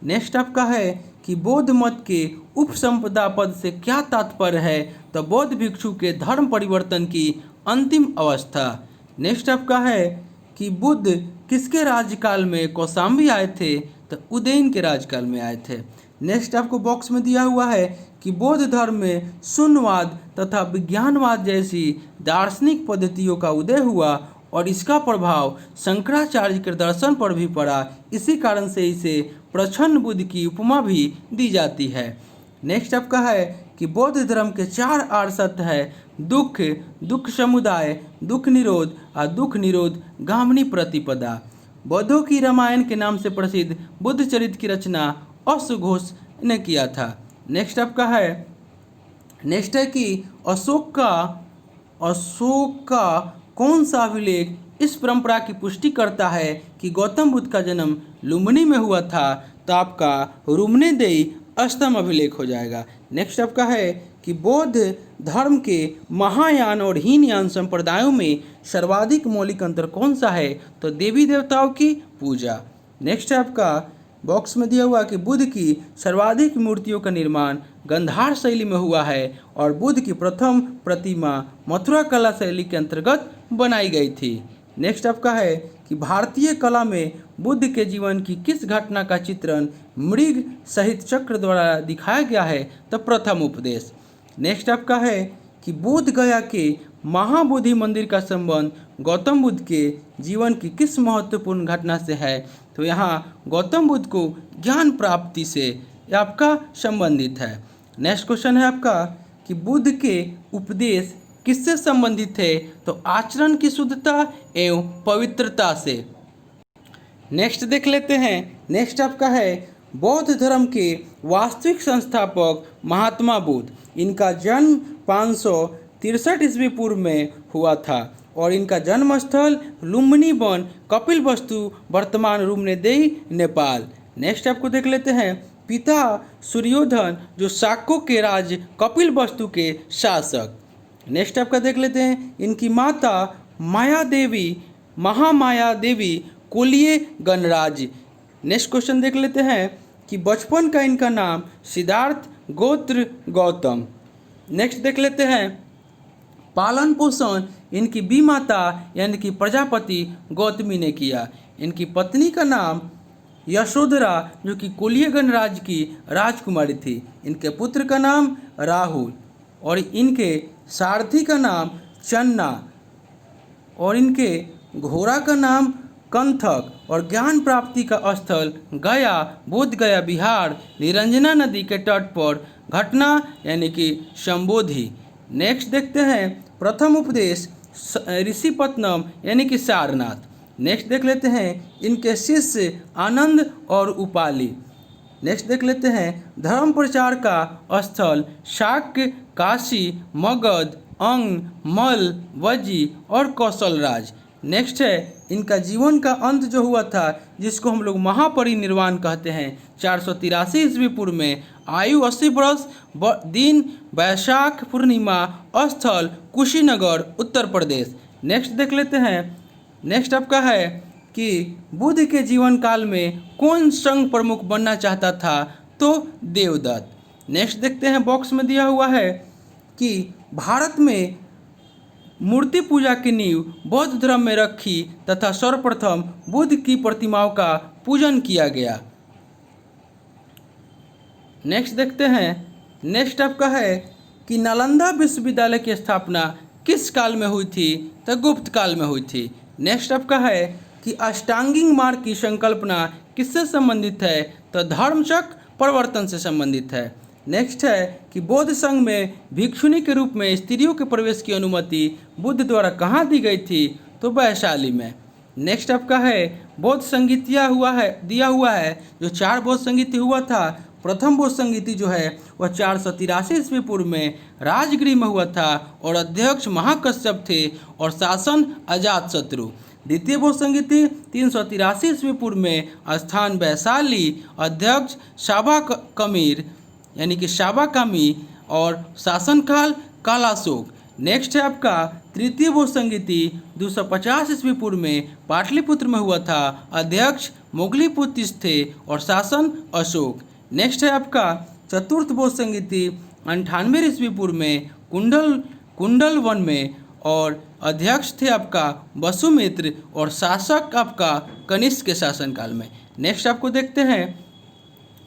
नेक्स्ट आपका है कि बौद्ध मत के उपसंपदा पद से क्या तात्पर्य है, तो बौद्ध भिक्षु के धर्म परिवर्तन की अंतिम अवस्था। नेक्स्ट आपका है कि बुद्ध किसके राज्यकाल में कौशाम्बी आए थे, तो उदयन के राज्यकाल में आए थे। नेक्स्ट आपको बॉक्स में दिया हुआ है कि बौद्ध धर्म में शून्यवाद तथा विज्ञानवाद जैसी दार्शनिक पद्धतियों का उदय हुआ और इसका प्रभाव शंकराचार्य के दर्शन पर भी पड़ा। इसी कारण से इसे प्रच्छन्न बुद्ध की उपमा भी दी जाती है। नेक्स्ट आपका है कि बौद्ध धर्म के 4 आर्य सत्य है दुख, दुख समुदाय, दुख निरोध और दुख निरोध गामिनी प्रतिपदा। बौद्धों की रामायण के नाम से प्रसिद्ध बुद्ध चरित्र की रचना अश्वघोष ने किया था। नेक्स्ट आपका है कि अशोक का कौन सा अभिलेख इस परंपरा की पुष्टि करता है कि गौतम बुद्ध का जन्म लुम्बिनी में हुआ था, तो आपका रुम्नेदेई अष्टम अभिलेख हो जाएगा। नेक्स्ट आपका है कि बौद्ध धर्म के महायान और हीनयान संप्रदायों में सर्वाधिक मौलिक अंतर कौन सा है, तो देवी देवताओं की पूजा। नेक्स्ट है आपका बॉक्स में दिया हुआ कि बुद्ध की सर्वाधिक मूर्तियों का निर्माण गंधार शैली में हुआ है और बुद्ध की प्रथम प्रतिमा मथुरा कला शैली के अंतर्गत बनाई गई थी। नेक्स्ट आपका है कि भारतीय कला में बुद्ध के जीवन की किस घटना का चित्रण मृग सहित चक्र द्वारा दिखाया गया है, तो प्रथम उपदेश। नेक्स्ट आपका है कि बोध गया के महाबोधि मंदिर का संबंध गौतम बुद्ध के जीवन की किस महत्वपूर्ण घटना से है, तो यहाँ गौतम बुद्ध को ज्ञान प्राप्ति से आपका संबंधित है। नेक्स्ट क्वेश्चन है आपका कि बुद्ध के उपदेश किससे संबंधित है, तो आचरण की शुद्धता एवं पवित्रता से। नेक्स्ट देख लेते हैं। नेक्स्ट आपका है बौद्ध धर्म के वास्तविक संस्थापक महात्मा बुद्ध। इनका जन्म 563 ईस्वी पूर्व में हुआ था और इनका जन्म स्थल लुम्बिनी वन कपिलवस्तु वर्तमान रुम्नेदेई नेपाल। नेक्स्ट आपको देख लेते हैं पिता सूर्योधन जो शाक्यों के राज कपिल वस्तु के शासक। नेक्स्ट आपका देख लेते हैं, इनकी माता माया देवी महामाया देवी कोलिय गणराज। नेक्स्ट क्वेश्चन देख लेते हैं कि बचपन का इनका नाम सिद्धार्थ गोत्र गौतम। नेक्स्ट देख लेते हैं पालन पोषण इनकी बीमाता यानी कि प्रजापति गौतमी ने किया। इनकी पत्नी का नाम यशोधरा जो कि कोलिय गणराज की राजकुमारी थी। इनके पुत्र का नाम राहुल और इनके सारथी का नाम चन्ना और इनके घोड़ा का नाम कंथक और ज्ञान प्राप्ति का स्थल गया बोध गया बिहार निरंजना नदी के तट पर घटना यानी कि संबोधि। नेक्स्ट देखते हैं प्रथम उपदेश ऋषिपत्नम यानी कि सारनाथ। नेक्स्ट देख लेते हैं इनके शिष्य आनंद और उपाली। नेक्स्ट देख लेते हैं धर्म प्रचार का स्थल शाक्य काशी मगध अंग मल वजी और कौशल राज। नेक्स्ट है इनका जीवन का अंत जो हुआ था जिसको हम लोग महापरिनिर्वाण कहते हैं 483 ईस्वी पूर्व में। आयु 80 वर्ष, दिन वैशाख पूर्णिमा, स्थल कुशीनगर उत्तर प्रदेश। नेक्स्ट देख लेते हैं, नेक्स्ट आपका है कि बुद्ध के जीवन काल में कौन संघ प्रमुख बनना चाहता था, तो देवदत्त। नेक्स्ट देखते हैं बॉक्स में दिया हुआ है कि भारत में मूर्ति पूजा की नींव बौद्ध धर्म में रखी तथा सर्वप्रथम बुद्ध की प्रतिमाओं का पूजन किया गया। नेक्स्ट देखते हैं, नेक्स्ट आपका है कि नालंदा विश्वविद्यालय की स्थापना किस काल में हुई थी, तो गुप्त काल में हुई थी। नेक्स्ट आपका है कि अष्टांगिक मार्ग की संकल्पना किससे संबंधित है, तो धर्मचक्र प्रवर्तन से संबंधित है। नेक्स्ट है कि बौद्ध संघ में भिक्षुणी के रूप में स्त्रियों के प्रवेश की अनुमति बुद्ध द्वारा कहाँ दी गई थी, तो वैशाली में। नेक्स्ट आपका है बौद्ध संगीत दिया हुआ है जो 4 बौद्ध संगीत हुआ था। प्रथम बौद्ध संगीति जो है वह 483 ईस्वी पूर्व में राजगृह में हुआ था और अध्यक्ष महाकश्यप थे और शासन अजातशत्रु। द्वितीय बौद्ध संगीति 383 ईस्वी पूर्व में स्थान वैशाली, अध्यक्ष शाबा कमीर यानी कि शाबा कामी और शासनकाल कालाशोक। नेक्स्ट है आपका तृतीय बौद्ध संगीति 250 ईस्वी पूर्व में पाटलिपुत्र में हुआ था, अध्यक्ष मोगलीपुत्र थे और शासन अशोक। नेक्स्ट है आपका चतुर्थ बौद्ध संगीति 98 ईस्वी पूर्व में कुंडल वन में और अध्यक्ष थे आपका वसुमित्र और शासक आपका कनिष्क के शासनकाल में। नेक्स्ट आपको देखते हैं,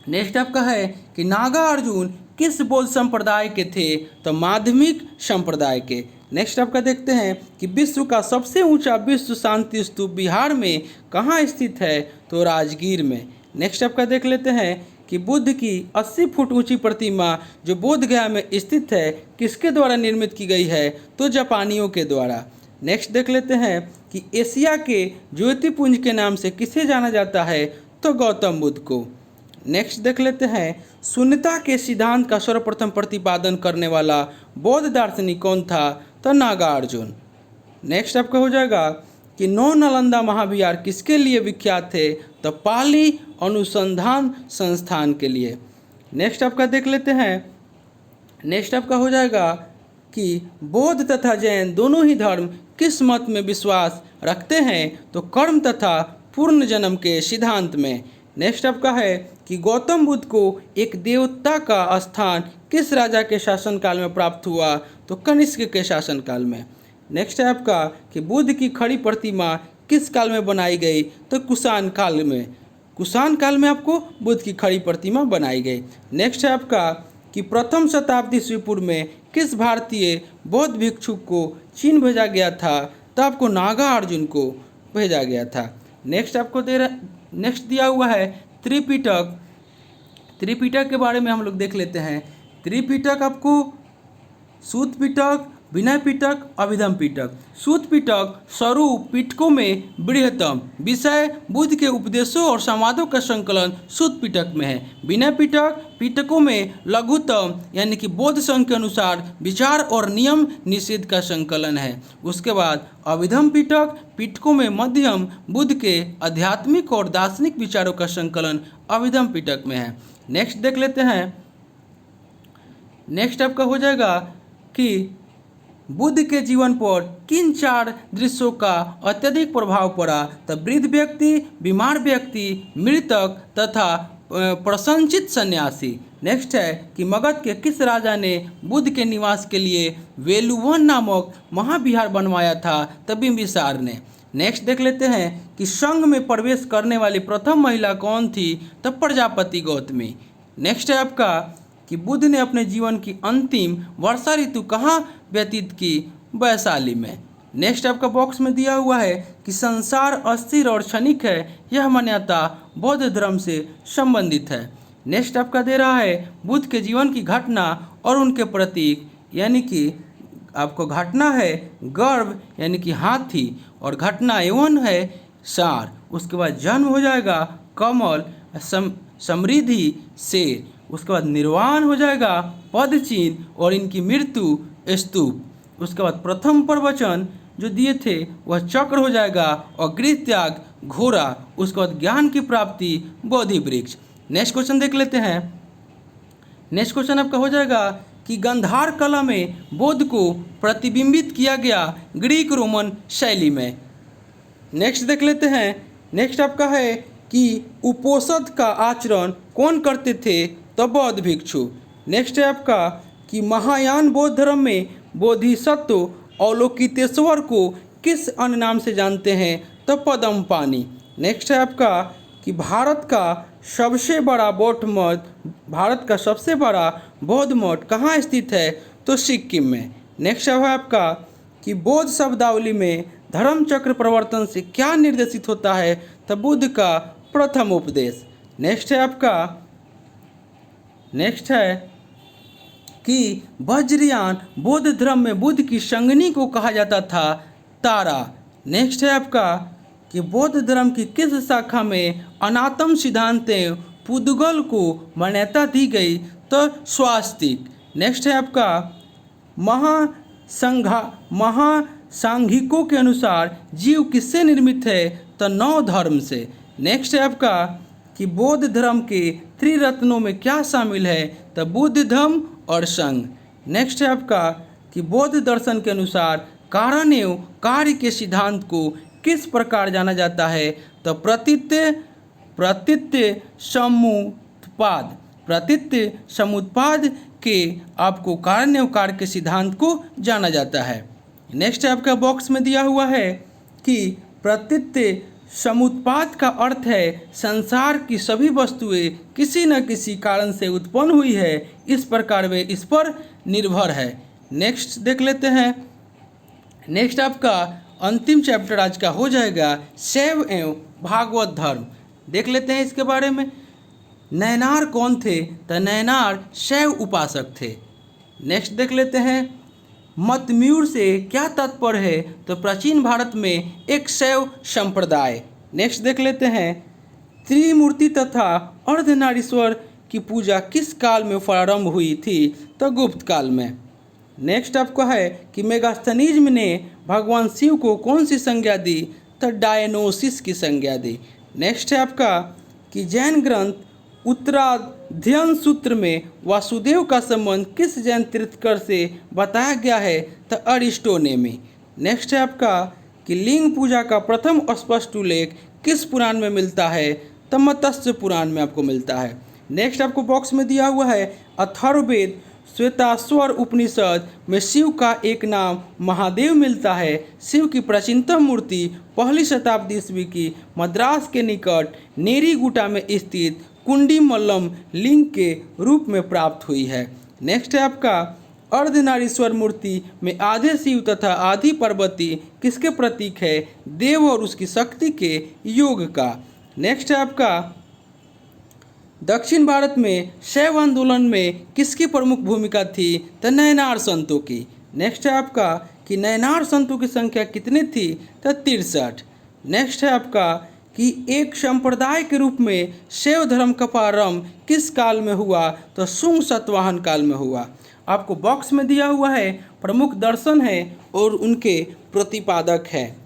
नेक्स्ट आपका है कि नागा अर्जुन किस बौद्ध संप्रदाय के थे, तो माध्यमिक संप्रदाय के। नेक्स्ट आपका देखते हैं कि विश्व का सबसे ऊंचा विश्व शांति स्तूप बिहार में कहाँ स्थित है, तो राजगीर में। नेक्स्ट आपका देख लेते हैं कि बुद्ध की 80 फुट ऊंची प्रतिमा जो बोध गया में स्थित है किसके द्वारा निर्मित की गई है, तो जापानियों के द्वारा। नेक्स्ट देख लेते हैं कि एशिया के ज्योतिपुंज के नाम से किसे जाना जाता है, तो गौतम बुद्ध को। नेक्स्ट देख लेते हैं शून्यता के सिद्धांत का सर्वप्रथम प्रतिपादन करने वाला बौद्ध दार्शनिक कौन था, तो नागार्जुन। नेक्स्ट आपका हो जाएगा कि नौ नालंदा महाविहार किसके लिए विख्यात थे, तो पाली अनुसंधान संस्थान के लिए। नेक्स्ट आपका देख लेते हैं, नेक्स्ट आपका हो जाएगा कि बौद्ध तथा जैन दोनों ही धर्म किस मत में विश्वास रखते हैं, तो कर्म तथा पूर्ण जन्म के सिद्धांत में। नेक्स्ट आपका है कि गौतम बुद्ध को एक देवता का स्थान किस राजा के शासनकाल में प्राप्त हुआ, तो कनिष्क के शासनकाल में। नेक्स्ट है आपका कि बुद्ध की खड़ी प्रतिमा किस काल में बनाई गई, तो कुषाण काल में। कुषाण काल में आपको बुद्ध की खड़ी प्रतिमा बनाई गई। नेक्स्ट है आपका कि प्रथम शताब्दी ईस्वी पूर्व में किस भारतीय बौद्ध भिक्षुक को चीन भेजा गया था, तो आपको नागार्जुन को भेजा गया था। नेक्स्ट आपको नेक्स्ट दिया हुआ है त्रिपिटक। त्रिपिटक के बारे में हम लोग देख लेते हैं। त्रिपिटक आपको सूत पिटक, विनय पिटक, अभिधम पिटक। सूत पिटक स्वरूप पिटकों में बृहत्तम, विषय बुद्ध के उपदेशों और संवादों का संकलन सूत पिटक में है। विनय पिटक पिटकों में लघुतम यानी कि बौद्ध संघ के अनुसार विचार और नियम निषेध का संकलन है। उसके बाद अभिधम पिटक पिटकों में मध्यम बुद्ध के आध्यात्मिक और दार्शनिक विचारों का संकलन अभिधम पिटक में है। नेक्स्ट देख लेते हैं। नेक्स्ट आपका हो जाएगा कि बुद्ध के जीवन पर किन 4 दृश्यों का अत्यधिक प्रभाव पड़ा। तो वृद्ध व्यक्ति, बीमार व्यक्ति, मृतक तथा प्रसन्नचित्त सन्यासी। नेक्स्ट है कि मगध के किस राजा ने बुद्ध के निवास के लिए वेलुवन नामक महाविहार बनवाया था। तो बिंबिसार ने। नेक्स्ट देख लेते हैं कि संघ में प्रवेश करने वाली प्रथम महिला कौन थी। तो प्रजापति गौतमी। नेक्स्ट है आपका कि बुद्ध ने अपने जीवन की अंतिम वर्षा ऋतु कहाँ व्यतीत की। वैशाली में। नेक्स्ट आपका बॉक्स में दिया हुआ है कि संसार अस्थिर और क्षणिक है, यह मान्यता बौद्ध धर्म से संबंधित है। नेक्स्ट आपका दे रहा है बुद्ध के जीवन की घटना और उनके प्रतीक, यानी कि आपको घटना है गर्भ यानी कि हाथी, और घटना एवं है सार। उसके बाद जन्म हो जाएगा कमल, समृद्धि शेर। उसके बाद निर्वाण हो जाएगा पद चिन्ह, और इनकी मृत्यु स्तूप। उसके बाद प्रथम प्रवचन जो दिए थे वह चक्र हो जाएगा, और गृह त्याग घोड़ा। उसके बाद ज्ञान की प्राप्ति बोधि वृक्ष। नेक्स्ट क्वेश्चन देख लेते हैं। नेक्स्ट क्वेश्चन आपका हो जाएगा कि गंधार कला में बुद्ध को प्रतिबिंबित किया गया ग्रीक रोमन शैली में। नेक्स्ट देख लेते हैं। नेक्स्ट आपका है कि उपोषद का आचरण कौन करते थे। तो बौद्ध भिक्षु। नेक्स्ट है आपका कि महायान बौद्ध धर्म में बोधिसत्व अवलोकितेश्वर को किस अन्य नाम से जानते हैं। तो पद्म पानी। नेक्स्ट है आपका कि भारत का सबसे बड़ा बौद्ध मठ कहाँ स्थित है। तो सिक्किम में। नेक्स्ट है आपका कि बौद्ध शब्दावली में धर्म चक्र प्रवर्तन से क्या निर्देशित होता है। तो बुद्ध का प्रथम उपदेश। नेक्स्ट है आपका कि वज्रयान बौद्ध धर्म में बुद्ध की संगनी को कहा जाता था तारा। नेक्स्ट है आपका कि बौद्ध धर्म की किस शाखा में अनात्म सिद्धांत पुद्गल को मान्यता दी गई। तो स्वास्तिक। नेक्स्ट है आपका महासांघिकों के अनुसार जीव किससे निर्मित है। तो 9 धर्म से। नेक्स्ट है आपका कि बौद्ध धर्म के त्रिरत्नों में क्या शामिल है। तो बुद्ध धम्म और संघ। नेक्स्ट है आपका कि बौद्ध दर्शन के अनुसार कारण एवं कार्य के सिद्धांत को किस प्रकार जाना जाता है। तो प्रतीत्य समुत्पाद के आपको कारण एवं कार्य के सिद्धांत को जाना जाता है। नेक्स्ट आपका बॉक्स में दिया हुआ है कि प्रतीत्य समुत्पाद का अर्थ है संसार की सभी वस्तुएं किसी न किसी कारण से उत्पन्न हुई है, इस प्रकार वे इस पर निर्भर है। नेक्स्ट देख लेते हैं। नेक्स्ट आपका अंतिम चैप्टर आज का हो जाएगा शैव एवं भागवत धर्म। देख लेते हैं इसके बारे में। नैनार कौन थे। तो नैनार शैव उपासक थे। नेक्स्ट देख लेते हैं मतम्यूर से क्या तात्पर्य है। तो प्राचीन भारत में एक शैव संप्रदाय। नेक्स्ट देख लेते हैं त्रिमूर्ति तथा अर्धनारीश्वर की पूजा किस काल में प्रारंभ हुई थी। तो गुप्त काल में। नेक्स्ट आपको है कि मेगास्थनीज्म ने भगवान शिव को कौन सी संज्ञा दी। तो डायनोसिस की संज्ञा दी। नेक्स्ट है आपका कि जैन ग्रंथ उत्तराध्ययन सूत्र में वासुदेव का संबंध किस जैन तीर्थकर से बताया गया है। तो अरिस्टोनेमी। नेक्स्ट है आपका कि लिंग पूजा का प्रथम स्पष्ट उल्लेख किस पुराण में मिलता है। तो मत्स्य पुराण में आपको मिलता है। नेक्स्ट आपको बॉक्स में दिया हुआ है अथर्ववेद श्वेताश्वर उपनिषद में शिव का एक नाम महादेव मिलता है। शिव की प्राचीनतम मूर्ति 1ली शताब्दी ईस्वी की मद्रास के निकट नेरीगुटा में स्थित कुंडीमल्लम लिंग के रूप में प्राप्त हुई है। नेक्स्ट है आपका अर्धनारीश्वर मूर्ति में आधे शिव तथा आधी पार्वती किसके प्रतीक है। देव और उसकी शक्ति के योग का। नेक्स्ट है आपका दक्षिण भारत में शैव आंदोलन में किसकी प्रमुख भूमिका थी। तो नैनार संतों की। नेक्स्ट है आपका कि नैनार संतों की संख्या कितनी थी। तो 63। नेक्स्ट है आपका कि एक संप्रदाय के रूप में शैव धर्म का प्रारंभ किस काल में हुआ। तो शुंग सातवाहन काल में हुआ। आपको बॉक्स में दिया हुआ है प्रमुख दर्शन है और उनके प्रतिपादक है।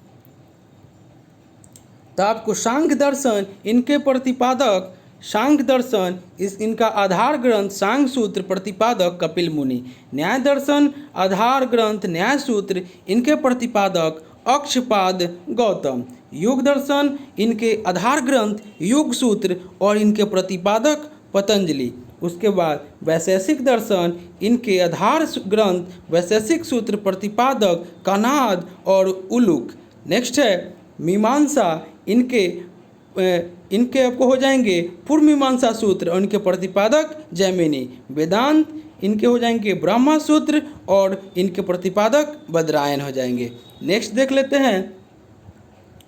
तो आपको सांख्य दर्शन, इनके प्रतिपादक सांख्य दर्शन इनका आधार ग्रंथ सांख्य सूत्र प्रतिपादक कपिल मुनि। न्याय दर्शन आधार ग्रंथ न्याय सूत्र इनके प्रतिपादक अक्षपाद गौतम। योग दर्शन इनके आधार ग्रंथ योग सूत्र और इनके प्रतिपादक पतंजलि। उसके बाद वैशेषिक दर्शन इनके आधार ग्रंथ वैशेषिक सूत्र प्रतिपादक कनाद और उलुक। नेक्स्ट है मीमांसा इनके आपको हो जाएंगे पूर्व मीमांसा सूत्र और इनके प्रतिपादक जैमिनी। वेदांत इनके हो जाएंगे ब्रह्मा सूत्र और इनके प्रतिपादक बदरायन हो जाएंगे। नेक्स्ट देख लेते हैं।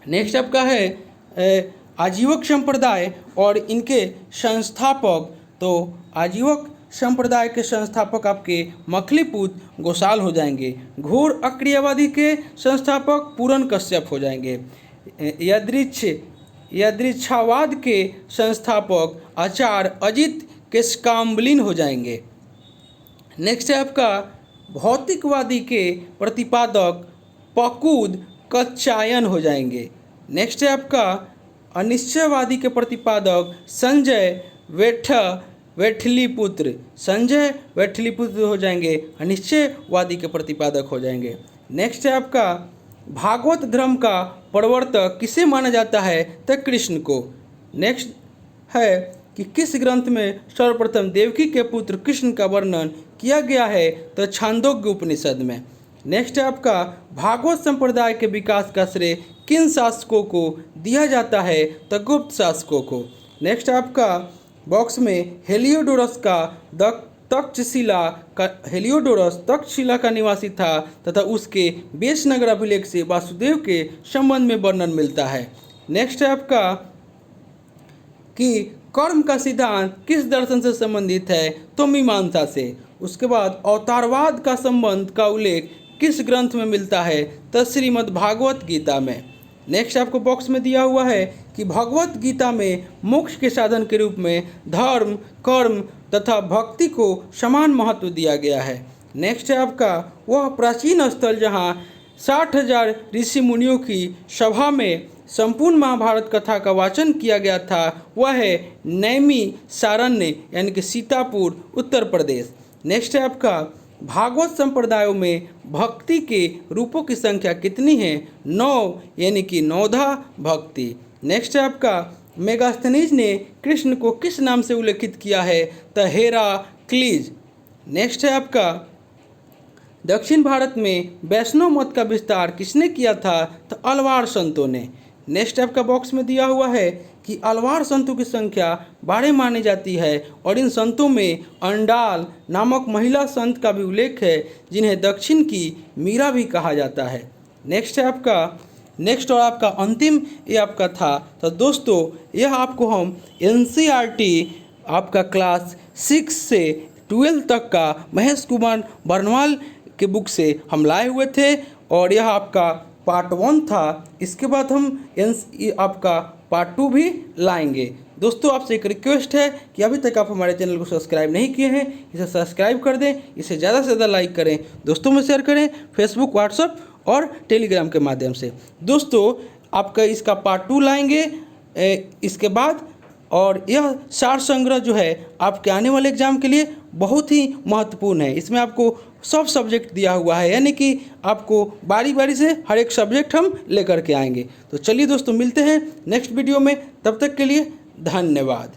नेक्स्ट आपका है आजीवक संप्रदाय और इनके संस्थापक। तो आजीवक संप्रदाय के संस्थापक आपके मखलीपूत गोसाल हो जाएंगे। घोर अक्रियावादी के संस्थापक पूरन कश्यप हो जाएंगे। यदृच्छावाद के संस्थापक आचार्य अजित केशकाम्बलिन हो जाएंगे। नेक्स्ट है आपका भौतिकवादी के प्रतिपादक पकूद कच्चायन हो जाएंगे। नेक्स्ट है आपका अनिश्चयवादी के प्रतिपादक संजय वेठलीपुत्र हो जाएंगे। अनिश्चयवादी के प्रतिपादक हो जाएंगे। नेक्स्ट है आपका भागवत धर्म का प्रवर्तक किसे माना जाता है? तो कृष्ण को। नेक्स्ट है कि किस ग्रंथ में सर्वप्रथम देवकी के पुत्र कृष्ण का वर्णन किया गया है? तो छांदोग्य उपनिषद में। नेक्स्ट है आपका भागवत संप्रदाय के विकास का श्रेय किन शासकों को दिया जाता है? तो गुप्त शासकों को। नेक्स्ट आपका बॉक्स में हेलियोडोरस तक्षशिला का निवासी था तथा उसके बेशनगर अभिलेख से वासुदेव के संबंध में वर्णन मिलता है। नेक्स्ट है आपका कि कर्म का सिद्धांत किस दर्शन से संबंधित है? तो मीमांसा से। उसके बाद अवतारवाद का संबंध का उल्लेख किस ग्रंथ में मिलता है? तो श्रीमद् भागवत गीता में। नेक्स्ट आपको बॉक्स में दिया हुआ है कि भगवत गीता में मोक्ष के साधन के रूप में धर्म कर्म तथा भक्ति को समान महत्व दिया गया है। नेक्स्ट है आपका वह प्राचीन स्थल जहाँ 60,000 ऋषि मुनियों की सभा में संपूर्ण महाभारत कथा का वाचन किया गया था, वह है नैमी सारण्य यानी कि सीतापुर उत्तर प्रदेश। नेक्स्ट है आपका भागवत संप्रदायों में भक्ति के रूपों की संख्या कितनी है? 9 यानी कि 9धा भक्ति। नेक्स्ट है आपका मेगास्थनीज ने कृष्ण को किस नाम से उल्लेखित किया है? तो हेराक्लीज। नेक्स्ट है आपका दक्षिण भारत में वैष्णव मत का विस्तार किसने किया था? तो अलवार संतों ने। नेक्स्ट आपका बॉक्स में दिया हुआ है कि अलवार संतों की संख्या 12 मानी जाती है और इन संतों में अंडाल नामक महिला संत का भी उल्लेख है जिन्हें दक्षिण की मीरा भी कहा जाता है। नेक्स्ट है आपका नेक्स्ट और आपका अंतिम ये आपका था। तो दोस्तों यह आपको हम NCERT आपका क्लास 6 से 12 तक का महेश कुमार बर्नवाल के बुक से हम लाए हुए थे और यह आपका पार्ट 1 था। इसके बाद हम आपका पार्ट 2 भी लाएंगे। दोस्तों आपसे एक रिक्वेस्ट है कि अभी तक आप हमारे चैनल को सब्सक्राइब नहीं किए हैं, इसे सब्सक्राइब कर दें, इसे ज़्यादा से ज़्यादा लाइक करें, दोस्तों में शेयर करें, फेसबुक व्हाट्सएप और टेलीग्राम के माध्यम से। दोस्तों आपका इसका पार्ट 2 लाएंगे इसके बाद। और यह सार संग्रह जो है आपके आने वाले एग्जाम के लिए बहुत ही महत्वपूर्ण है। इसमें आपको सब सब्जेक्ट दिया हुआ है यानी कि आपको बारी बारी से हर एक सब्जेक्ट हम लेकर के आएंगे। तो चलिए दोस्तों मिलते हैं नेक्स्ट वीडियो में, तब तक के लिए धन्यवाद।